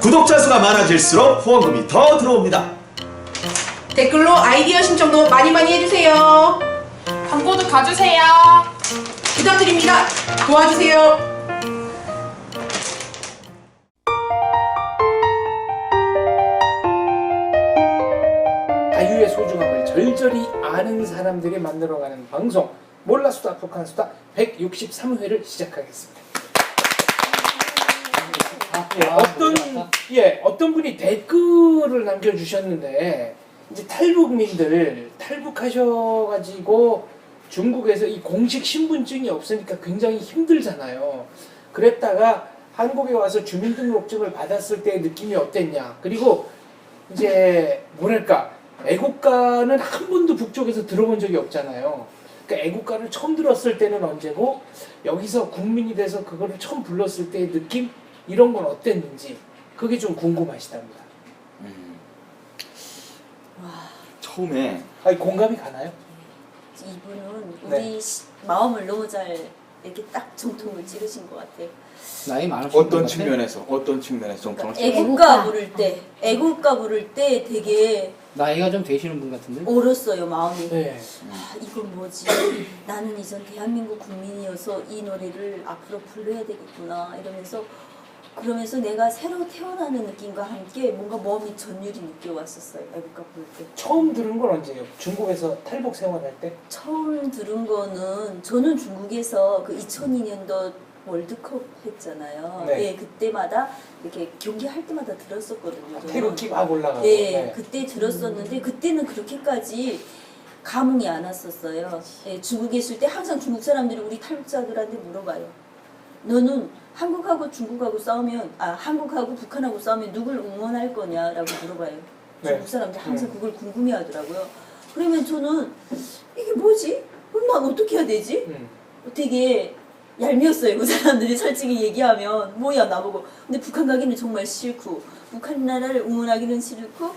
구독자 수가 많아질수록 후원금이 더 들어옵니다. 댓글로 아이디어 신청도 많이 해주세요. 광고도 가주세요. 부탁드립니다. 도와주세요. 자유의 소중함을 절절히 아는 사람들이 만들어가는 방송 몰라수다 북한수다 163회를 시작하겠습니다. 어떤 분이 댓글을 남겨주셨는데 이제 탈북민들 탈북하셔가지고 중국에서 이 공식 신분증이 없으니까 굉장히 힘들잖아요. 그랬다가 한국에 와서 주민등록증을 받았을 때의 느낌이 어땠냐. 그리고 이제 뭐랄까 애국가는 한 번도 북쪽에서 들어본 적이 없잖아요. 그러니까 애국가를 처음 들었을 때는 언제고 여기서 국민이 돼서 그거를 처음 불렀을 때의 느낌 이런 건 어땠는지 그게 좀 궁금하시답니다. 처음에 아니 공감이 가나요? 이분은 네. 우리 마음을 너무 잘 이렇게 딱 정통을 찌르신 것 같아요. 나이 많으신 어떤 분 같아? 측면에서 정통을 애국가 부를 때, 애국가 부를 때 되게 나이가 좀 되시는 분 같은데? 얼었어요 마음이. 네. 아, 이건 뭐지? 나는 이전 대한민국 국민이어서 이 노래를 앞으로 불러야 되겠구나 이러면서 그러면서 내가 새로 태어나는 느낌과 함께 뭔가 몸이 전율이 느껴왔었어요. 애국가 부를 때. 처음 들은 건 언제예요? 중국에서 탈북 생활할 때? 처음 들은 거는 저는 중국에서 그 2002년도 월드컵 했잖아요. 네. 네, 그때마다 이렇게 경기할 때마다 들었었거든요. 저는. 태극기 막 올라가고. 네, 그때 들었었는데 그때는 그렇게까지 감흥이 안 왔었어요. 네, 중국에 있을 때 항상 중국 사람들이 우리 탈북자들한테 물어봐요. 너는 한국하고 중국하고 싸우면 한국하고 북한하고 싸우면 누굴 응원할 거냐라고 물어봐요. 네. 중국 사람들 항상 그걸 궁금해하더라고요. 그러면 저는 이게 뭐지? 그럼 난 어떻게 해야 되지? 되게 얄미웠어요. 그 사람들이 솔직히 얘기하면 뭐야 나보고. 근데 북한 가기는 정말 싫고 북한 나라를 응원하기는 싫고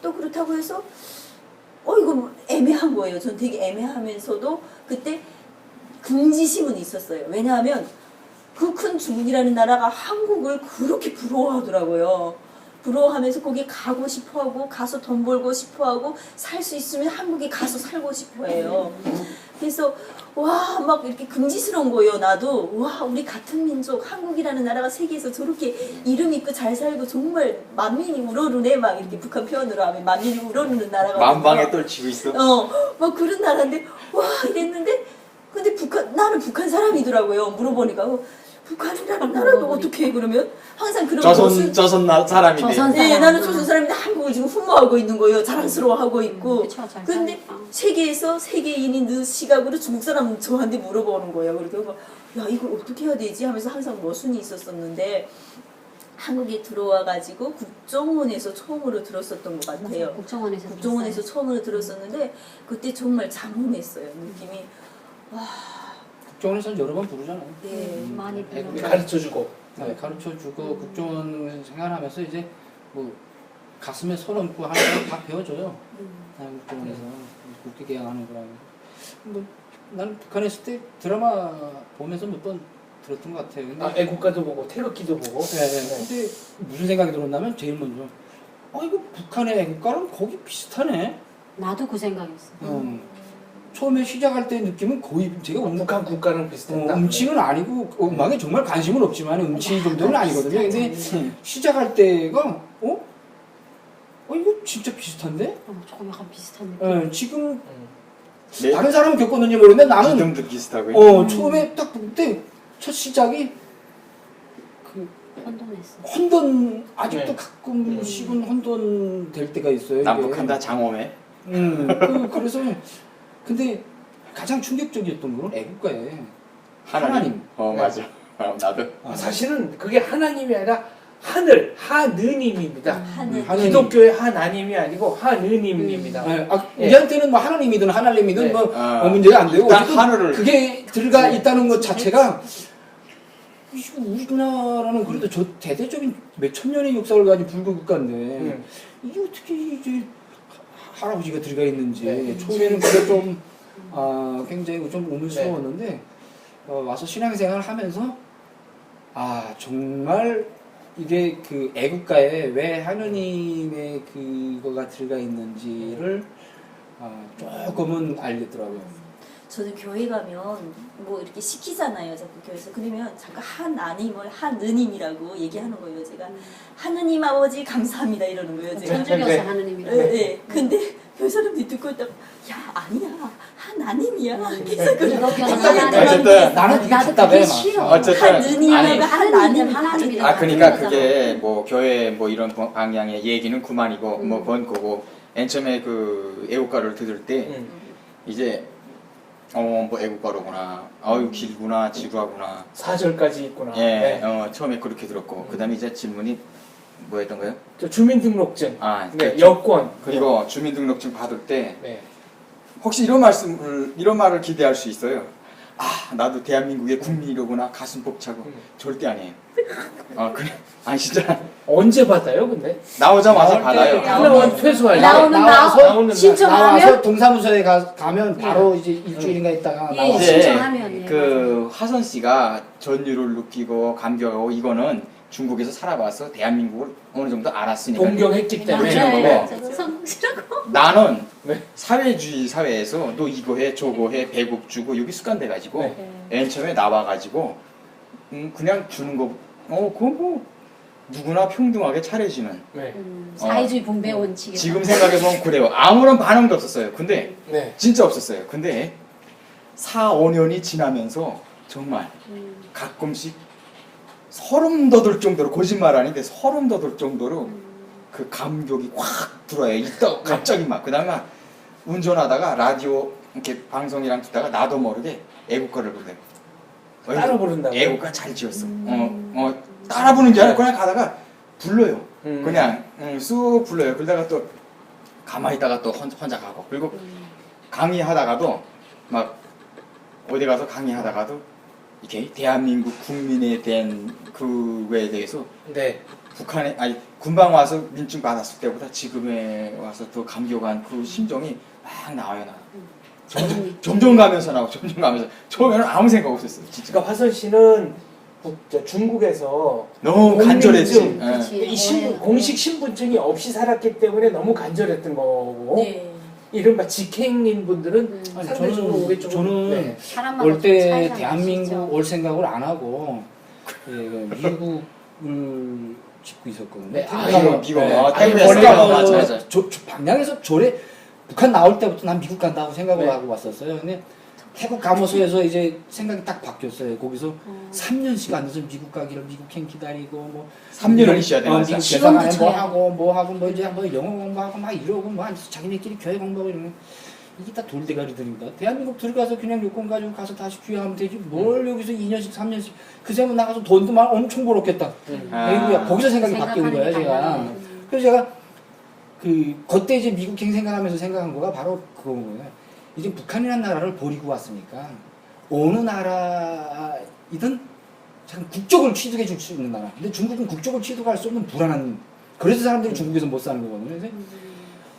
또 그렇다고 해서 이거 애매한 거예요. 전 되게 애매하면서도 그때 긍지심은 있었어요. 왜냐하면 그 큰 중국이라는 나라가 한국을 그렇게 부러워하더라고요. 부러워하면서 거기 가고 싶어하고 가서 돈 벌고 싶어하고 살 수 있으면 한국에 가서 살고 싶어해요. 그래서 와 막 이렇게 긍지스러운 거예요. 나도 와 우리 같은 민족 한국이라는 나라가 세계에서 저렇게 이름 있고 잘 살고 정말 만민이 우러르네 막 이렇게 북한 표현으로 하면 만민이 우러르는 나라가 만방에 떨치고 있어. 막 그런 나라인데 와 이랬는데 근데 나는 북한 사람이더라고요. 물어보니까 북한이라는 나라도 어떻게 해 그러면 항상 그런 조선 사람이네. 네, 나는 조선 사람인데 한국을 지금 흠모하고 있는 거예요. 자랑스러워하고 있고. 그런데 세계에서 세계인인 그 시각으로 중국 사람 저한테 물어보는 거예요. 그래서 야 이걸 어떻게 해야 되지 하면서 항상 모순이 있었었는데 한국에 들어와가지고 국정원에서 처음으로 들었었던 것 같아요. 국정원에서 처음으로 들었었는데 그때 정말 장문했어요. 느낌이 국정원에서는 여러 번 부르잖아요. 네. 많이 애국가 가르쳐주고. 네, 가르쳐주고 국정원 생활하면서 이제 뭐 가슴에 손 얹고 하는 거 다 배워줘요. 국정원에서 국기개항 하는 거라고. 나는 북한에 있을 때 드라마 보면서 몇 번 들었던 것 같아요. 근데 애국가도 보고 태극기도 보고. 네. 근데 무슨 생각이 들었냐면 제일 먼저 이거 북한의 애국가랑 거기 비슷하네. 나도 그 생각이었어. 처음에 시작할 때 느낌은 거의 제가 북한 국가랑 비슷했다. 음치는 아니고 음악에 정말 관심은 없지만 음치 정도는 아니거든요. 근데 시작할 때가 이거 진짜 비슷한데? 조금 약간 비슷한 느낌. 지금 다른 사람은 겪었는지 모르겠는데 나는 기둥도 비슷하고. 처음에 딱 그때 첫 시작이 그 혼돈했어. 혼돈 아직도 네. 가끔씩은 혼돈 될 때가 있어요. 남북한다 장엄해. 그래서 근데 가장 충격적이었던 건 애국가에 하나님. 맞아. 나도. 사실은 그게 하나님이 아니라 하느님입니다. 하늘. 기독교의 하나님이 아니고 하느님입니다. 우리한테는 뭐 하나님이든 하나님이든 네. 뭐 문제가 안 되고 일단 어쨌든 하늘을 그게 들어가 있다는 것 자체가 우리나라는 그래도 저 대대적인 몇천 년의 역사를 가진 불교 국가인데 이게 어떻게 이제 할아버지가 들어가 있는지 처음에는 그게 좀 굉장히 좀 의문스러웠는데 와서 신앙생활을 하면서 정말 이게 그 애국가에 왜 하느님의 그거가 들어가 있는지를 조금은 알겠더라고요. 저는 교회 가면 뭐 이렇게 시키잖아요. 자꾸 교회에서. 그러면 자꾸 하나님을 하느님이라고 얘기하는 거예요. 제가 하느님 아버지 감사합니다 이러는 거예요. 제가. 천주교에서 하느님이라. 네. 근데 교회 사람들이 듣고 있다가 야 아니야 하나님이야. 계속 그래. 이렇게 어쨌든 나는 그게 나도 답답해, 그게 막. 싫어. 어쨌든 하느님이라고 아니, 하나님 하나님이라. 아 그러니까 그게 뭐 교회 뭐 이런 방향의 얘기는 그만이고 뭐 그건 거고 맨 처음에 그 애국가를 들을 때 이제 뭐 애국가로구나 아유 길구나 지루하구나 4절까지 있구나. 예 네. 처음에 그렇게 들었고 그 다음에 이제 질문이 뭐였던가요? 저 주민등록증, 아 네, 그렇죠. 여권. 그리고 주민등록증 받을 때 네. 혹시 이런 말을 기대할 수 있어요. 아 나도 대한민국의 국민이로구나 가슴 벅차고 절대 아니에요. 아 그래 아니 진짜 언제 받아요, 근데? 나오자마자 나올 때 받아요. 하나원 퇴소할 때. 나오는 나오는 날. 신청하면 나와서 동사무소에 가면 바로 이제 일주일인가 있다가 예, 나와서 이제 신청하면 예, 그 화선 씨가 전율을 느끼고 감격하고 이거는 중국에서 살아봐서 대한민국을 어느 정도 알았으니까 동경했기 때문에. 그렇죠. 맞아요. 뭐. 저도 성실하고. 나는 네. 사회주의 사회에서 너 이거 해 저거 해 배급 주고 여기 습관돼 가지고 네. 맨 처음에 나와 가지고 그냥 주는 거 그거 뭐 누구나 평등하게 차려지는 네. 사회주의 분배 원칙에. 지금 생각해보면 그래요. 아무런 반응도 없었어요. 근데 네. 진짜 없었어요. 근데 4, 5년이 지나면서 정말 가끔씩 소름 돋을 정도로 거짓말 아닌데 소름 돋을 정도로 그 감격이 확 들어와요. 이따 갑자기 막 그다음에 막 운전하다가 라디오 이렇게 방송이랑 듣다가 나도 모르게 애국가를 부르요. 따로 부른다고. 애국가 잘 지었어. 따라 부는 게 아니라 그냥 가다가 불러요. 음. 그냥 쑥 불러요. 그러다가 또 가만히 있다가 또 혼자 가고 그리고 강의하다가도 막 어디 가서 강의하다가도 이렇게 대한민국 국민에 대한 그거에 대해서 네. 북한에 아니 군방 와서 민증 받았을 때보다 지금에 와서 더 감격한 그 심정이 막 나와요. 나. 점점 가면서 나오고 점점 가면서 처음에는 아무 생각 없었어요. 진짜 그러니까 화선 씨는 중국에서 너무 간절했지. 공민증, 예. 그치. 이 신분, 공식 신분증이 없이 살았기 때문에 너무 간절했던 거고 네. 이른바 직행인 분들은 아니, 상대적으로 오게 조금 저는 네. 사람마다 올 좀 때 차이가 대한민국 나시죠. 올 생각을 안 하고 미국을 짓고 있었거든요. 네, 미국 네. 아, 아니, 태국에서 원래가 맞아. 방향에서 저래 북한 나올 때부터 난 미국 간다고 생각을 네. 하고 왔었어요. 근데 태국 가모소에서 이제 생각이 딱 바뀌었어요. 거기서 3년씩 앉아서 미국 가기를 미국행 기다리고 뭐 3년을 있어야 되는 미국 시험도 대사관에 쳐야 뭐 하고 뭐 이제 뭐 영어 공부하고 막 이러고 뭐 앉아서 자기네끼리 교회 공부하고 이러면 이게 다 돌대가리들입니다. 대한민국 들어가서 그냥 요건 가지고 가서 다시 귀화하면 되지 뭘 여기서 2년씩 3년씩 그새면 나가서 돈도 막 엄청 벌었겠다. 아이고야 거기서 생각이 바뀌는 거예요 제가. 그래서 제가 그때 이제 미국행 생각하면서 생각한 거가 바로 그건 거예요. 이제 북한이라는 나라를 버리고 왔으니까 어느 나라이든 참 국적을 취득해 줄 수 있는 나라. 근데 중국은 국적을 취득할 수 없는 불안한. 그래서 사람들이 중국에서 못 사는 거거든요. 그래서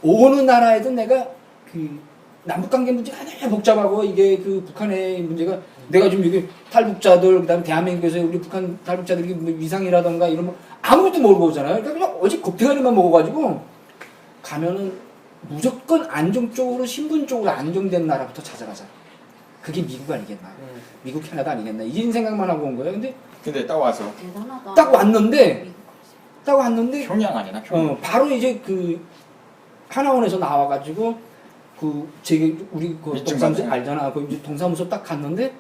어느 나라에든 내가 그 남북 관계 문제가 너무 복잡하고 이게 그 북한의 문제가 내가 지금 여기 탈북자들 그다음에 대한민국에서 우리 북한 탈북자들이 뭐 위상이라던가 이런 거 아무것도 모르고 오잖아요. 그러니까 그냥 어제 곱대가리만 먹어가지고 가면은 무조건 안정적으로 신분적으로 안정된 나라부터 찾아가자. 그게 미국 아니겠나? 미국 캐나다 아니겠나? 이런 생각만 하고 온 거예요. 근데 딱 와서 대단하다. 딱 왔는데 평양 아니나 평양. 바로 이제 그 하나원에서 나와가지고 그 제게 우리 그 민증 동사무소 받아요? 알잖아. 그 이제 동사무소 딱 갔는데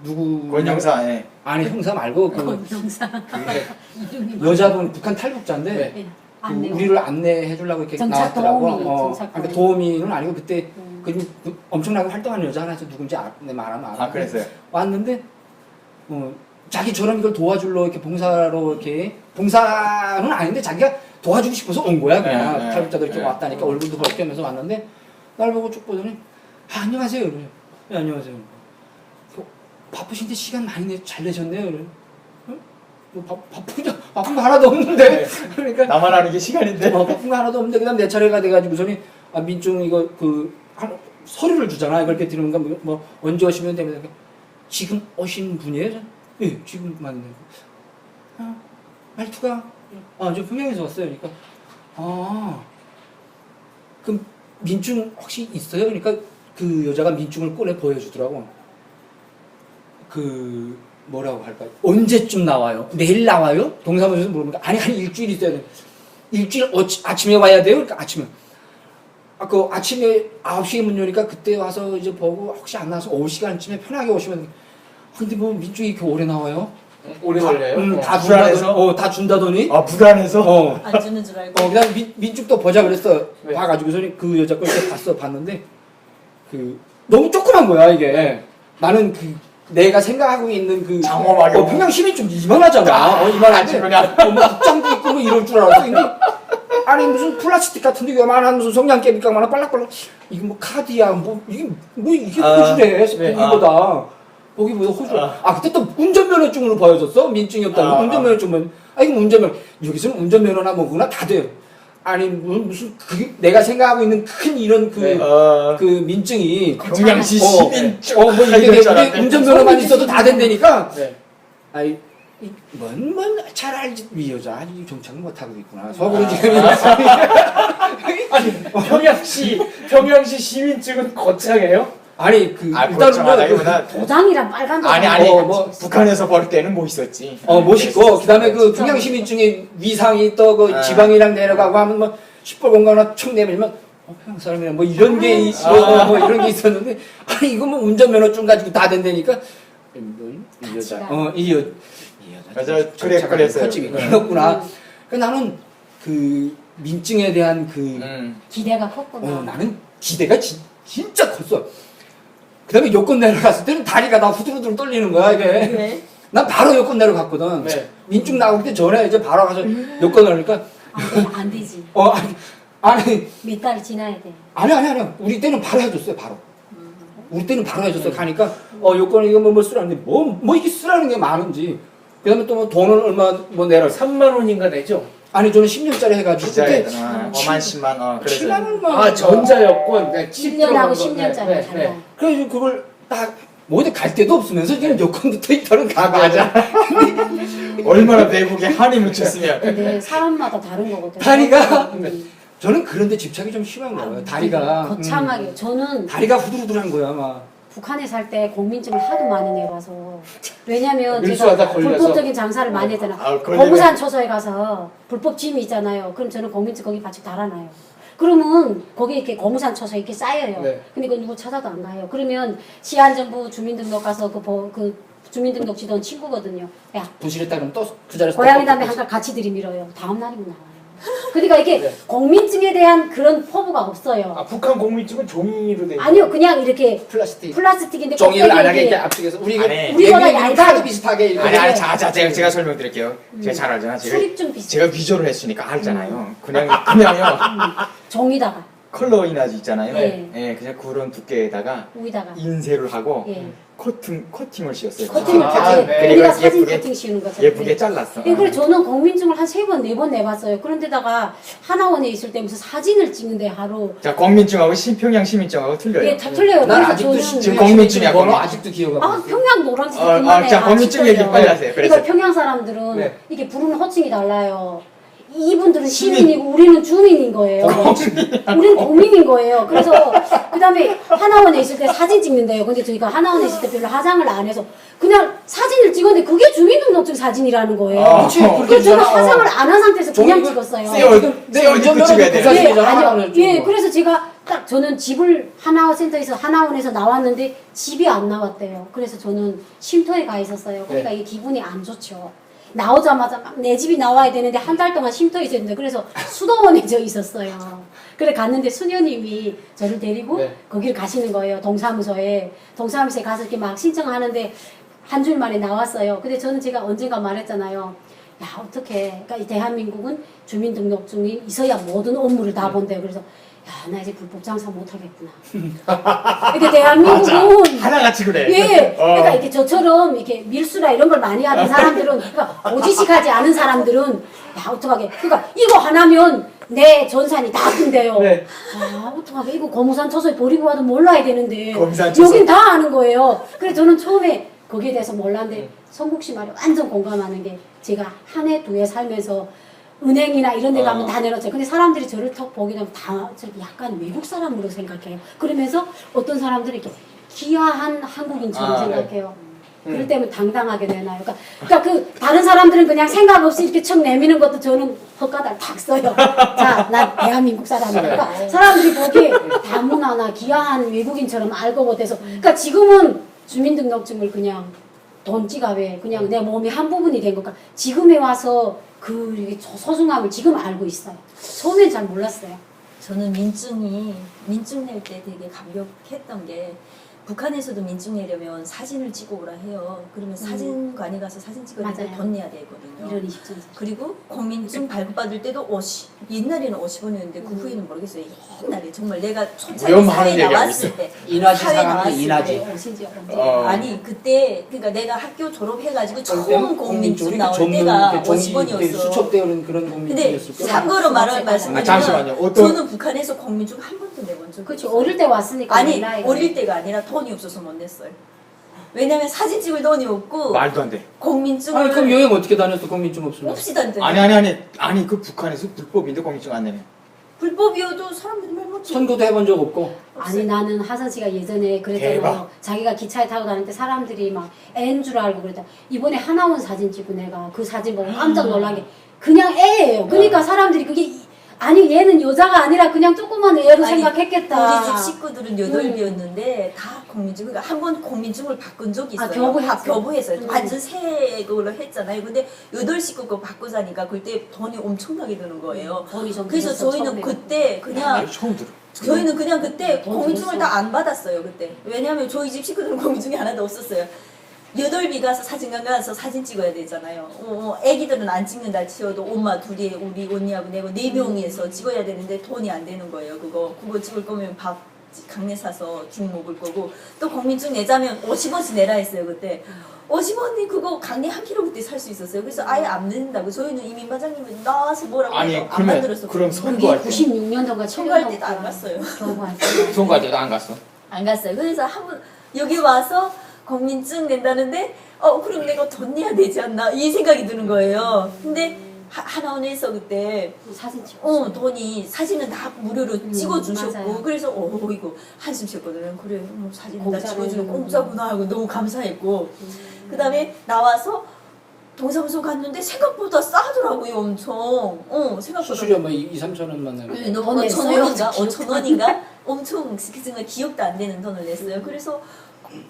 누구 권영사에 아니 형사 말고 그 영상. 여자분 북한 탈북자인데 네. 예. 그 안내. 우리를 안내해 주려고 이렇게 정착 나왔더라고. 도우미, 정착 그러니까 도우미. 도우미는 아니고 그때 그 엄청나게 활동하는 여자 하나 누군지 내 말하면 알아. 아 그랬어요. 왔는데 자기처럼 이걸 도와주러 이렇게 봉사로 이렇게 봉사는 아닌데 자기가 도와주고 싶어서 온 거야 그냥 네, 탈북자들 이렇게 네. 왔다니까 얼굴도 벗겨면서 왔는데 날 보고 쭉 보더니 안녕하세요 그래. 네, 안녕하세요. 바쁘신데 시간 많이 잘 내셨네요 그래. 뭐 바쁜 거 하나도 없는데 그러니까 나만 아는 게 시간인데. 바쁜 거 하나도 없는데 그다음 내 차례가 돼가지고서니 민중 이거 서류를 주잖아. 이걸 이렇게 드리는 거 뭐 언제 오시면 되면 지금 오신 분이에요? 예, 지금 만나고. 아, 말투가, 저 평양에서 왔어요. 그러니까, 그럼 민증 혹시 있어요? 그러니까 그 여자가 민증을 꺼내 보여주더라고. 그, 뭐라고 할까요? 언제쯤 나와요? 내일 나와요? 동사무소에서 물어보니까, 아니, 한 일주일 있어야 돼. 일주일 아침에 와야 돼요? 그러니까 아침에. 그 아침에 9시에 문 여니까 그때 와서 이제 보고 혹시 안 나와서 오후 시간쯤에 편하게 오시면 돼. 근데 뭐 민증이 이렇게 오래 나와요? 오래 걸려요? 다 불안해서? 준다더니, 다 준다더니, 불안해서? 안 주는 줄 알고. 그다음 민증도 보자 그랬어. 네. 봐가지고서 그 여자 걸 이렇게 봤는데, 너무 조그만 거야, 이게. 네. 나는 내가 생각하고 있는 장엄하게. 평양 시민 좀 이만하잖아. 이만하지. 그냥. 뭐 국장도 있고 뭐 이럴 줄 알았어. 근데, 아니, 무슨 플라스틱 같은데, 요만한 무슨 성냥개비깡만한 빨락빨락. 이게 뭐 카드야, 이게 호주래, 네. 보기보다. 보기보다 호주. 그때 또 운전면허증으로 보여줬어? 민증이 없다고. 운전면허증은. 이거 운전면허. 여기서는 운전면허나 뭐구나 다 돼요. 아니, 무슨, 내가 생각하고 있는 큰 이런 민증이. 경양시 시민증. 뭐 이게 운전면허만 있어도 다 된다니까. 네. 아이, 잘 알지. 이 여자, 아니, 정착 못하고 있구나. 속으로 지금. 아니, 평양시 시민증은 거창해요? 아니, 일단은 일단은 도장이랑 빨간 도장. 아니 뭐, 북한에서 벌 때는 뭐 있었지. 멋있고, 그 다음에 평양 시민증에 위상이 또 지방이랑 내려가고 하면 뭐, 10불 공간으로 툭 내밀면, 평양 사람이네. 뭐 이런 게, 뭐 이런 게 있었는데, 아니, 이거 뭐 운전면허증 가지고 다 된다니까. 이 여자, 이 여자. 맞아, 그랬어요. 컸지, 그랬구나. 나는 민증에 대한 기대가 컸구나. 나는 기대가 진짜 컸어. 그 다음에 여권 내려갔을 때는 다리가 나 후들후들 떨리는 거야, 이게. 네. 난 바로 여권 내려갔거든. 네. 민증 나오기 전에 이제 바로 가서 여권 내려니까. 안 되지. 아니. 몇 달 지나야 돼. 아니. 우리 때는 바로 해줬어요, 바로. 우리 때는 바로 해줬어요. 가니까, 여권 이거 뭐 쓰라는데, 뭐 이게 쓰라는 게 많은지. 그 다음에 또 뭐 돈은 얼마 내라. 3만 원인가 내죠? 아니, 저는 10년짜리 해가지고. 그때 기자에다가 5만 10만 그래서 7만 원만. 전자여권. 네, 1년하고 10년짜리 네, 달라. 네. 그래서 그걸 딱, 어디 갈 데도 없으면서 지금 여권도 데이터는 가고. 맞아. 얼마나 외국에 한이 묻혔으면. 근데 사람마다 다른 거거든요. 다리가? 음. 저는 그런데 집착이 좀 심한 거예요. 다리가. 거창하게. 저는 다리가 후들후들한 거야, 막. 북한에 살 때 공민증을 하도 많이 내봐서. 왜냐면 밀수하다 제가 걸려서. 불법적인 장사를 많이 했잖아요. 걸리면- 공무산 초소에 가서 불법 짐이 있잖아요. 그럼 저는 공민증 거기 바짝 달아놔요. 그러면 거기 이렇게 공무산 초소에 이렇게 쌓여요. 네. 근데 그거 누구 찾아도 안 가요. 그러면 시안정부 주민등록 가서 그 주민등록 지도원 친구거든요. 야, 부실했다 그러면 또 그 자리에서. 고양이 또 담배 한 칸 같이 들이밀어요. 다음 날이면 나와요. 그러니까 이게 네. 공민증에 대한 그런 포부가 없어요. 북한 공민증은 종이로 돼. 아니요, 그냥 이렇게 플라스틱. 플라스틱인데 종이를 안 하게 이렇게 이제 앞쪽에서 우리 아니. 우리보다 예비는 얇아요. 카드 비슷하게 이렇게. 아니, 제가 설명드릴게요. 제가 잘 알잖아. 수립증 비슷. 제가 위조를 했으니까 알잖아요. 그냥요. 종이다가 컬러 인화지 있잖아요. 네. 예, 그냥 그런 두께에다가 위다가 인쇄를 하고 예. 코팅을 씌웠어요. 커팅을 아, 같이 네. 우리가 사진 예쁘게, 커팅 씌우는 것처럼. 예쁘게 잘랐어. 예, 그래 저는 공민증을 한 3번, 4번 내봤어요. 그런데다가 하나원에 있을 때 무슨 사진을 찍는데 하루 자, 공민증하고 평양 시민증하고 틀려요. 예, 다 틀려요. 난 그래서 아직도 저는 지금 공민증이야, 번호 공민증. 아직도 기억하고 아 있어요. 평양 노란색 자, 공민증 얘기 빨리 하세요. 그래서 이거 평양 사람들은 네. 이게 부르는 호칭이 달라요. 이분들은 시민. 시민이고 우리는 주민인 거예요. 우리는 국민인 거예요. 그래서 그 다음에 하나원에 있을 때 사진 찍는데요. 근데 저희가 하나원에 있을 때 별로 화장을 안 해서 그냥 사진을 찍었는데 그게 주민등록증 사진이라는 거예요. 그치, 그래서 저는 화장을 안 한 상태에서 그냥 종이가 찍었어요. 내 운전면허도 찍어야 그 돼요. 사진이잖아. 예, 아니요. 하나원에 예, 찍은 거. 그래서 제가 딱 저는 집을 하나원에서 나왔는데 집이 안 나왔대요. 그래서 저는 쉼터에 가 있었어요. 그러니까 이게 기분이 안 좋죠. 나오자마자 막 내 집이 나와야 되는데 한 달 동안 쉼터에 있었는데 그래서 수도원에 저 있었어요. 그래 갔는데 수녀님이 저를 데리고 네. 거기를 가시는 거예요. 동사무소에 가서 이렇게 막 신청하는데 한 줄 만에 나왔어요. 근데 저는 제가 언젠가 말했잖아요. 야 어떡해. 그러니까 이 대한민국은 주민등록증이 있어야 모든 업무를 다 본대요. 그래서 야 나 이제 불법 장사 못하겠구나. 이게 대한민국은 하나같이 그래. 예, 그러니까 이렇게 저처럼 이렇게 밀수나 이런 걸 많이 하는 사람들은, 그러니까 오지식하지 않은 사람들은, 야, 어떡하게. 그러니까 이거 하나면 내 전산이 다 뜬대요. 네. 아, 어떡하게. 이거 고무산 초소에 버리고 와도 몰라야 되는데. 고무산 초소. 여긴 다 아는 거예요. 그래서 저는 처음에 거기에 대해서 몰랐는데, 성국 씨 말에 완전 공감하는 게 제가 한 해 두 해 살면서 은행이나 이런 데 가면 다 내놓죠. 근데 사람들이 저를 턱 보게 되면 다 저렇게 약간 외국 사람으로 생각해요. 그러면서 어떤 사람들이 이렇게 기아한 한국인처럼 생각해요. 그럴 때면 당당하게 내놔요. 그러니까 그 다른 사람들은 그냥 생각 없이 이렇게 척 내미는 것도 저는 헛가닥 탁 써요. 자, 난 대한민국 사람이야. 그러니까 사람들이 보기에 다문화나 기아한 외국인처럼 알고 못해서. 그러니까 지금은 주민등록증을 그냥 돈 지갑에 그냥 내 몸의 한 부분이 된 거니까 지금에 와서 그 소중함을 지금 알고 있어요. 처음엔 잘 몰랐어요. 저는 민증 낼 때 되게 감격했던 게 북한에서도 민증 내려면 사진을 찍어 오라 해요. 그러면 사진관에 가서 사진 찍었는데 맞아요. 돈 내야 되거든요. 이런 20전 그리고 공민증 발급받을 때도 50. 옛날에는 50원이었는데 그 후에는 모르겠어요. 옛날에 정말 내가 초창기 위험한 사회 얘기하고 나왔을 때 인화지 사회 사과는 나왔을 인화지. 때 오신지 아니 그때 그러니까 내가 학교 졸업해가지고 처음 공민증 우리가 나올 접는 때가 이렇게 종이 이렇게 50원이었어. 수첩되어 그런 근데 공민증이었을 거예요. 참고로 말씀드리면 잠시만요. 어떤 저는 북한에서 공민증 한 번도 내본 적이 그렇죠. 없어요. 어릴 때 왔으니까 아니 몰라요. 어릴 때가 아니라 돈이 없어서 못 냈어요. 왜냐면 사진 찍을 돈이 없고 말도 안 돼. 공민증을 아니 그럼 여행 어떻게 다녔어? 공민증 없으면. 없이던데 아니 그 북한에서 불법인데 공민증 안 내면. 불법이어도 사람들이 말 못해. 선거도 해본 적 없고. 아니 나는 하선 씨가 예전에 그랬잖아요. 대박. 자기가 기차에 타고 다닐 때 사람들이 막 애인 줄 알고 그랬다. 이번에 하나원 사진 찍고 내가 그 사진 보고 깜짝 놀란 게 그냥 애예요. 그러니까 사람들이 그게 아니 얘는 여자가 아니라 그냥 조그만 애로 아니, 생각했겠다. 우리 집 식구들은 8이었는데 다 공민증 그러니까 한 번 공민증을 바꾼 적이 있어요. 교부했어요. 교부했어요. 완전 새 걸로 했잖아요. 근데 8식구 거 바꾸자니까 그때 돈이 엄청나게 드는 거예요. 돈이 좀 그래서 들었어, 저희는 처음에. 그때 그냥 처음 들어. 저희는 그냥 그때 돈 공민증을 들었어. 다 안 받았어요 그때. 왜냐하면 저희 집 식구들은 공민증이 하나도 없었어요. 8비 가서 사진관 가서 사진 찍어야 되잖아요. 애기들은 안 찍는다 치워도 엄마 둘이 우리 언니하고 내고 4명이서 찍어야 되는데 돈이 안 되는 거예요. 그거 찍을 거면 밥 강내 사서 죽 먹을 거고 또 공민증 내자면 50원씩 내라 했어요 그때. 50원이 그거 강내 한 킬로 그때 살 수 있었어요. 그래서 아예 안 낸다고. 저희는 이민 반장님은 나와서 뭐라고 아니 해서 안 그러면 만들었어. 그럼 그게 선거할 때 96년도가 선거할 때도 안 갔어요. 교부할 때. 선거할 때도 안 갔어. 안 갔어요. 그래서 한 번 여기 와서 공민증 낸다는데 그럼 내가 돈 내야 되지 않나 이 생각이 드는 거예요. 근데 하나원에서 그때 사진 찍고. 돈이 사진은 다 무료로 찍어주셨고 맞아요. 그래서 이거 한숨 쉬었거든요. 그래 뭐 사진 다 공짜로 찍어주는 해주는구나. 공짜구나 하고 너무 감사했고 그 다음에 나와서 동사무소 갔는데 생각보다 싸더라고요 엄청. 생각보다 수수료 뭐 2, 3천 원만 내고. 네, 너무 돈 냈어요? 5,000원인가? 5,000원인가? 엄청 그 순간 기억도 안 되는 돈을 냈어요. 그래서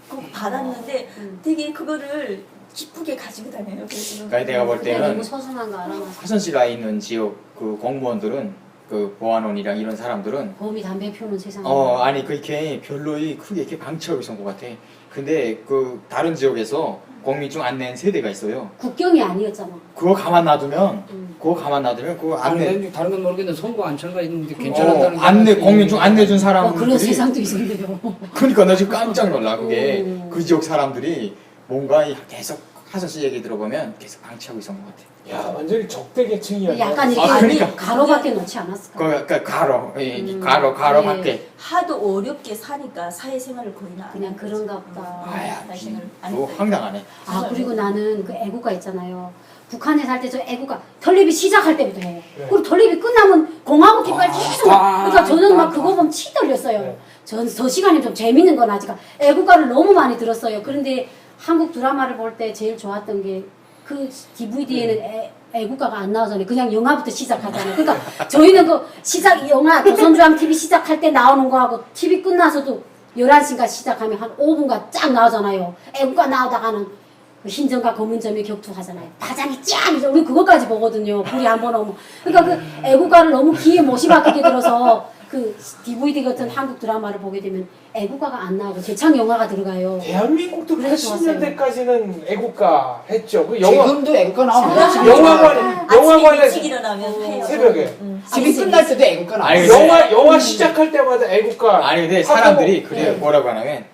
그거 받았는데 되게 그거를 기쁘게 가지고 다녀요. 그래서 그러니까 내가 볼 그때 때는 너무 소중한 거 알아. 화선 씨가 있는 지역 그 공무원들은 그 보안원이랑 이런 사람들은 보험이 담배 피우는 세상에. 아니 그렇게 별로이 크게 이렇게 방치하고 있었던 것 같아. 근데 그 다른 지역에서 공민증 안 낸 세대가 있어요. 국경이 아니었잖아. 그거 가만 놔두면 그거 안 내. 다른 건 모르겠는데 선거 안철가 있는데 괜찮았다는 안내 공민증 안 내준 사람들이 그런 세상도 있었네요. 그러니까 나 지금 깜짝 놀라. 그게 오. 그 지역 사람들이 뭔가 계속 하선 씨 얘기 들어보면 계속 방치하고 있었던 것 같아. 야 완전히 적대 계층이야. 약간 이렇게 그러니까. 가로밖에 넣지 않았을까? 그 가로 네. 밖에. 하도 어렵게 사니까 사회생활을 거의 안 그냥 하는 그런가 거지. 보다. 아야, 사회생활을 안 그거 했다. 황당하네. 아 그리고 나는 그 애국가 있잖아요. 북한에 살 때 저 애국가 털립이 시작할 때부터 해요. 네. 그리고 털립이 끝나면 공화국 깃발 계속 그러니까 저는 막 그거 보면 치 떨렸어요. 네. 저 시간이 좀 재밌는 건 아직 애국가를 너무 많이 들었어요. 그런데 한국 드라마를 볼 때 제일 좋았던 게 그 DVD에는 애국가가 안 나오잖아요. 그냥 영화부터 시작하잖아요. 그러니까 저희는 그 영화 조선주왕 TV 시작할 때 나오는 거하고 TV 끝나서도 11시인가 시작하면 한 5분간 쫙 나오잖아요. 애국가 나오다가는 그 흰점과 검은점이 격투하잖아요. 바장이 짱! 우리 그것까지 보거든요. 불이 한 번 오면. 그러니까 그 애국가를 너무 귀에 못이 박히게 들어서 그 DVD 같은 한국 드라마를 보게 되면 애국가가 안 나오고 제창 영화가 들어가요. 대한민국도 그래서 80년대까지는 애국가 했죠. 그 영화 지금도 애국가 나오면 아, 영화관 아침에 영화관에 일찍 일어나면 해요. 새벽에. 집이 끝날 때도 애국가 나와요. 아니, 영화 시작할 때마다 애국가. 아니 근데 하고, 사람들이 그래 네. 뭐라고 하냐면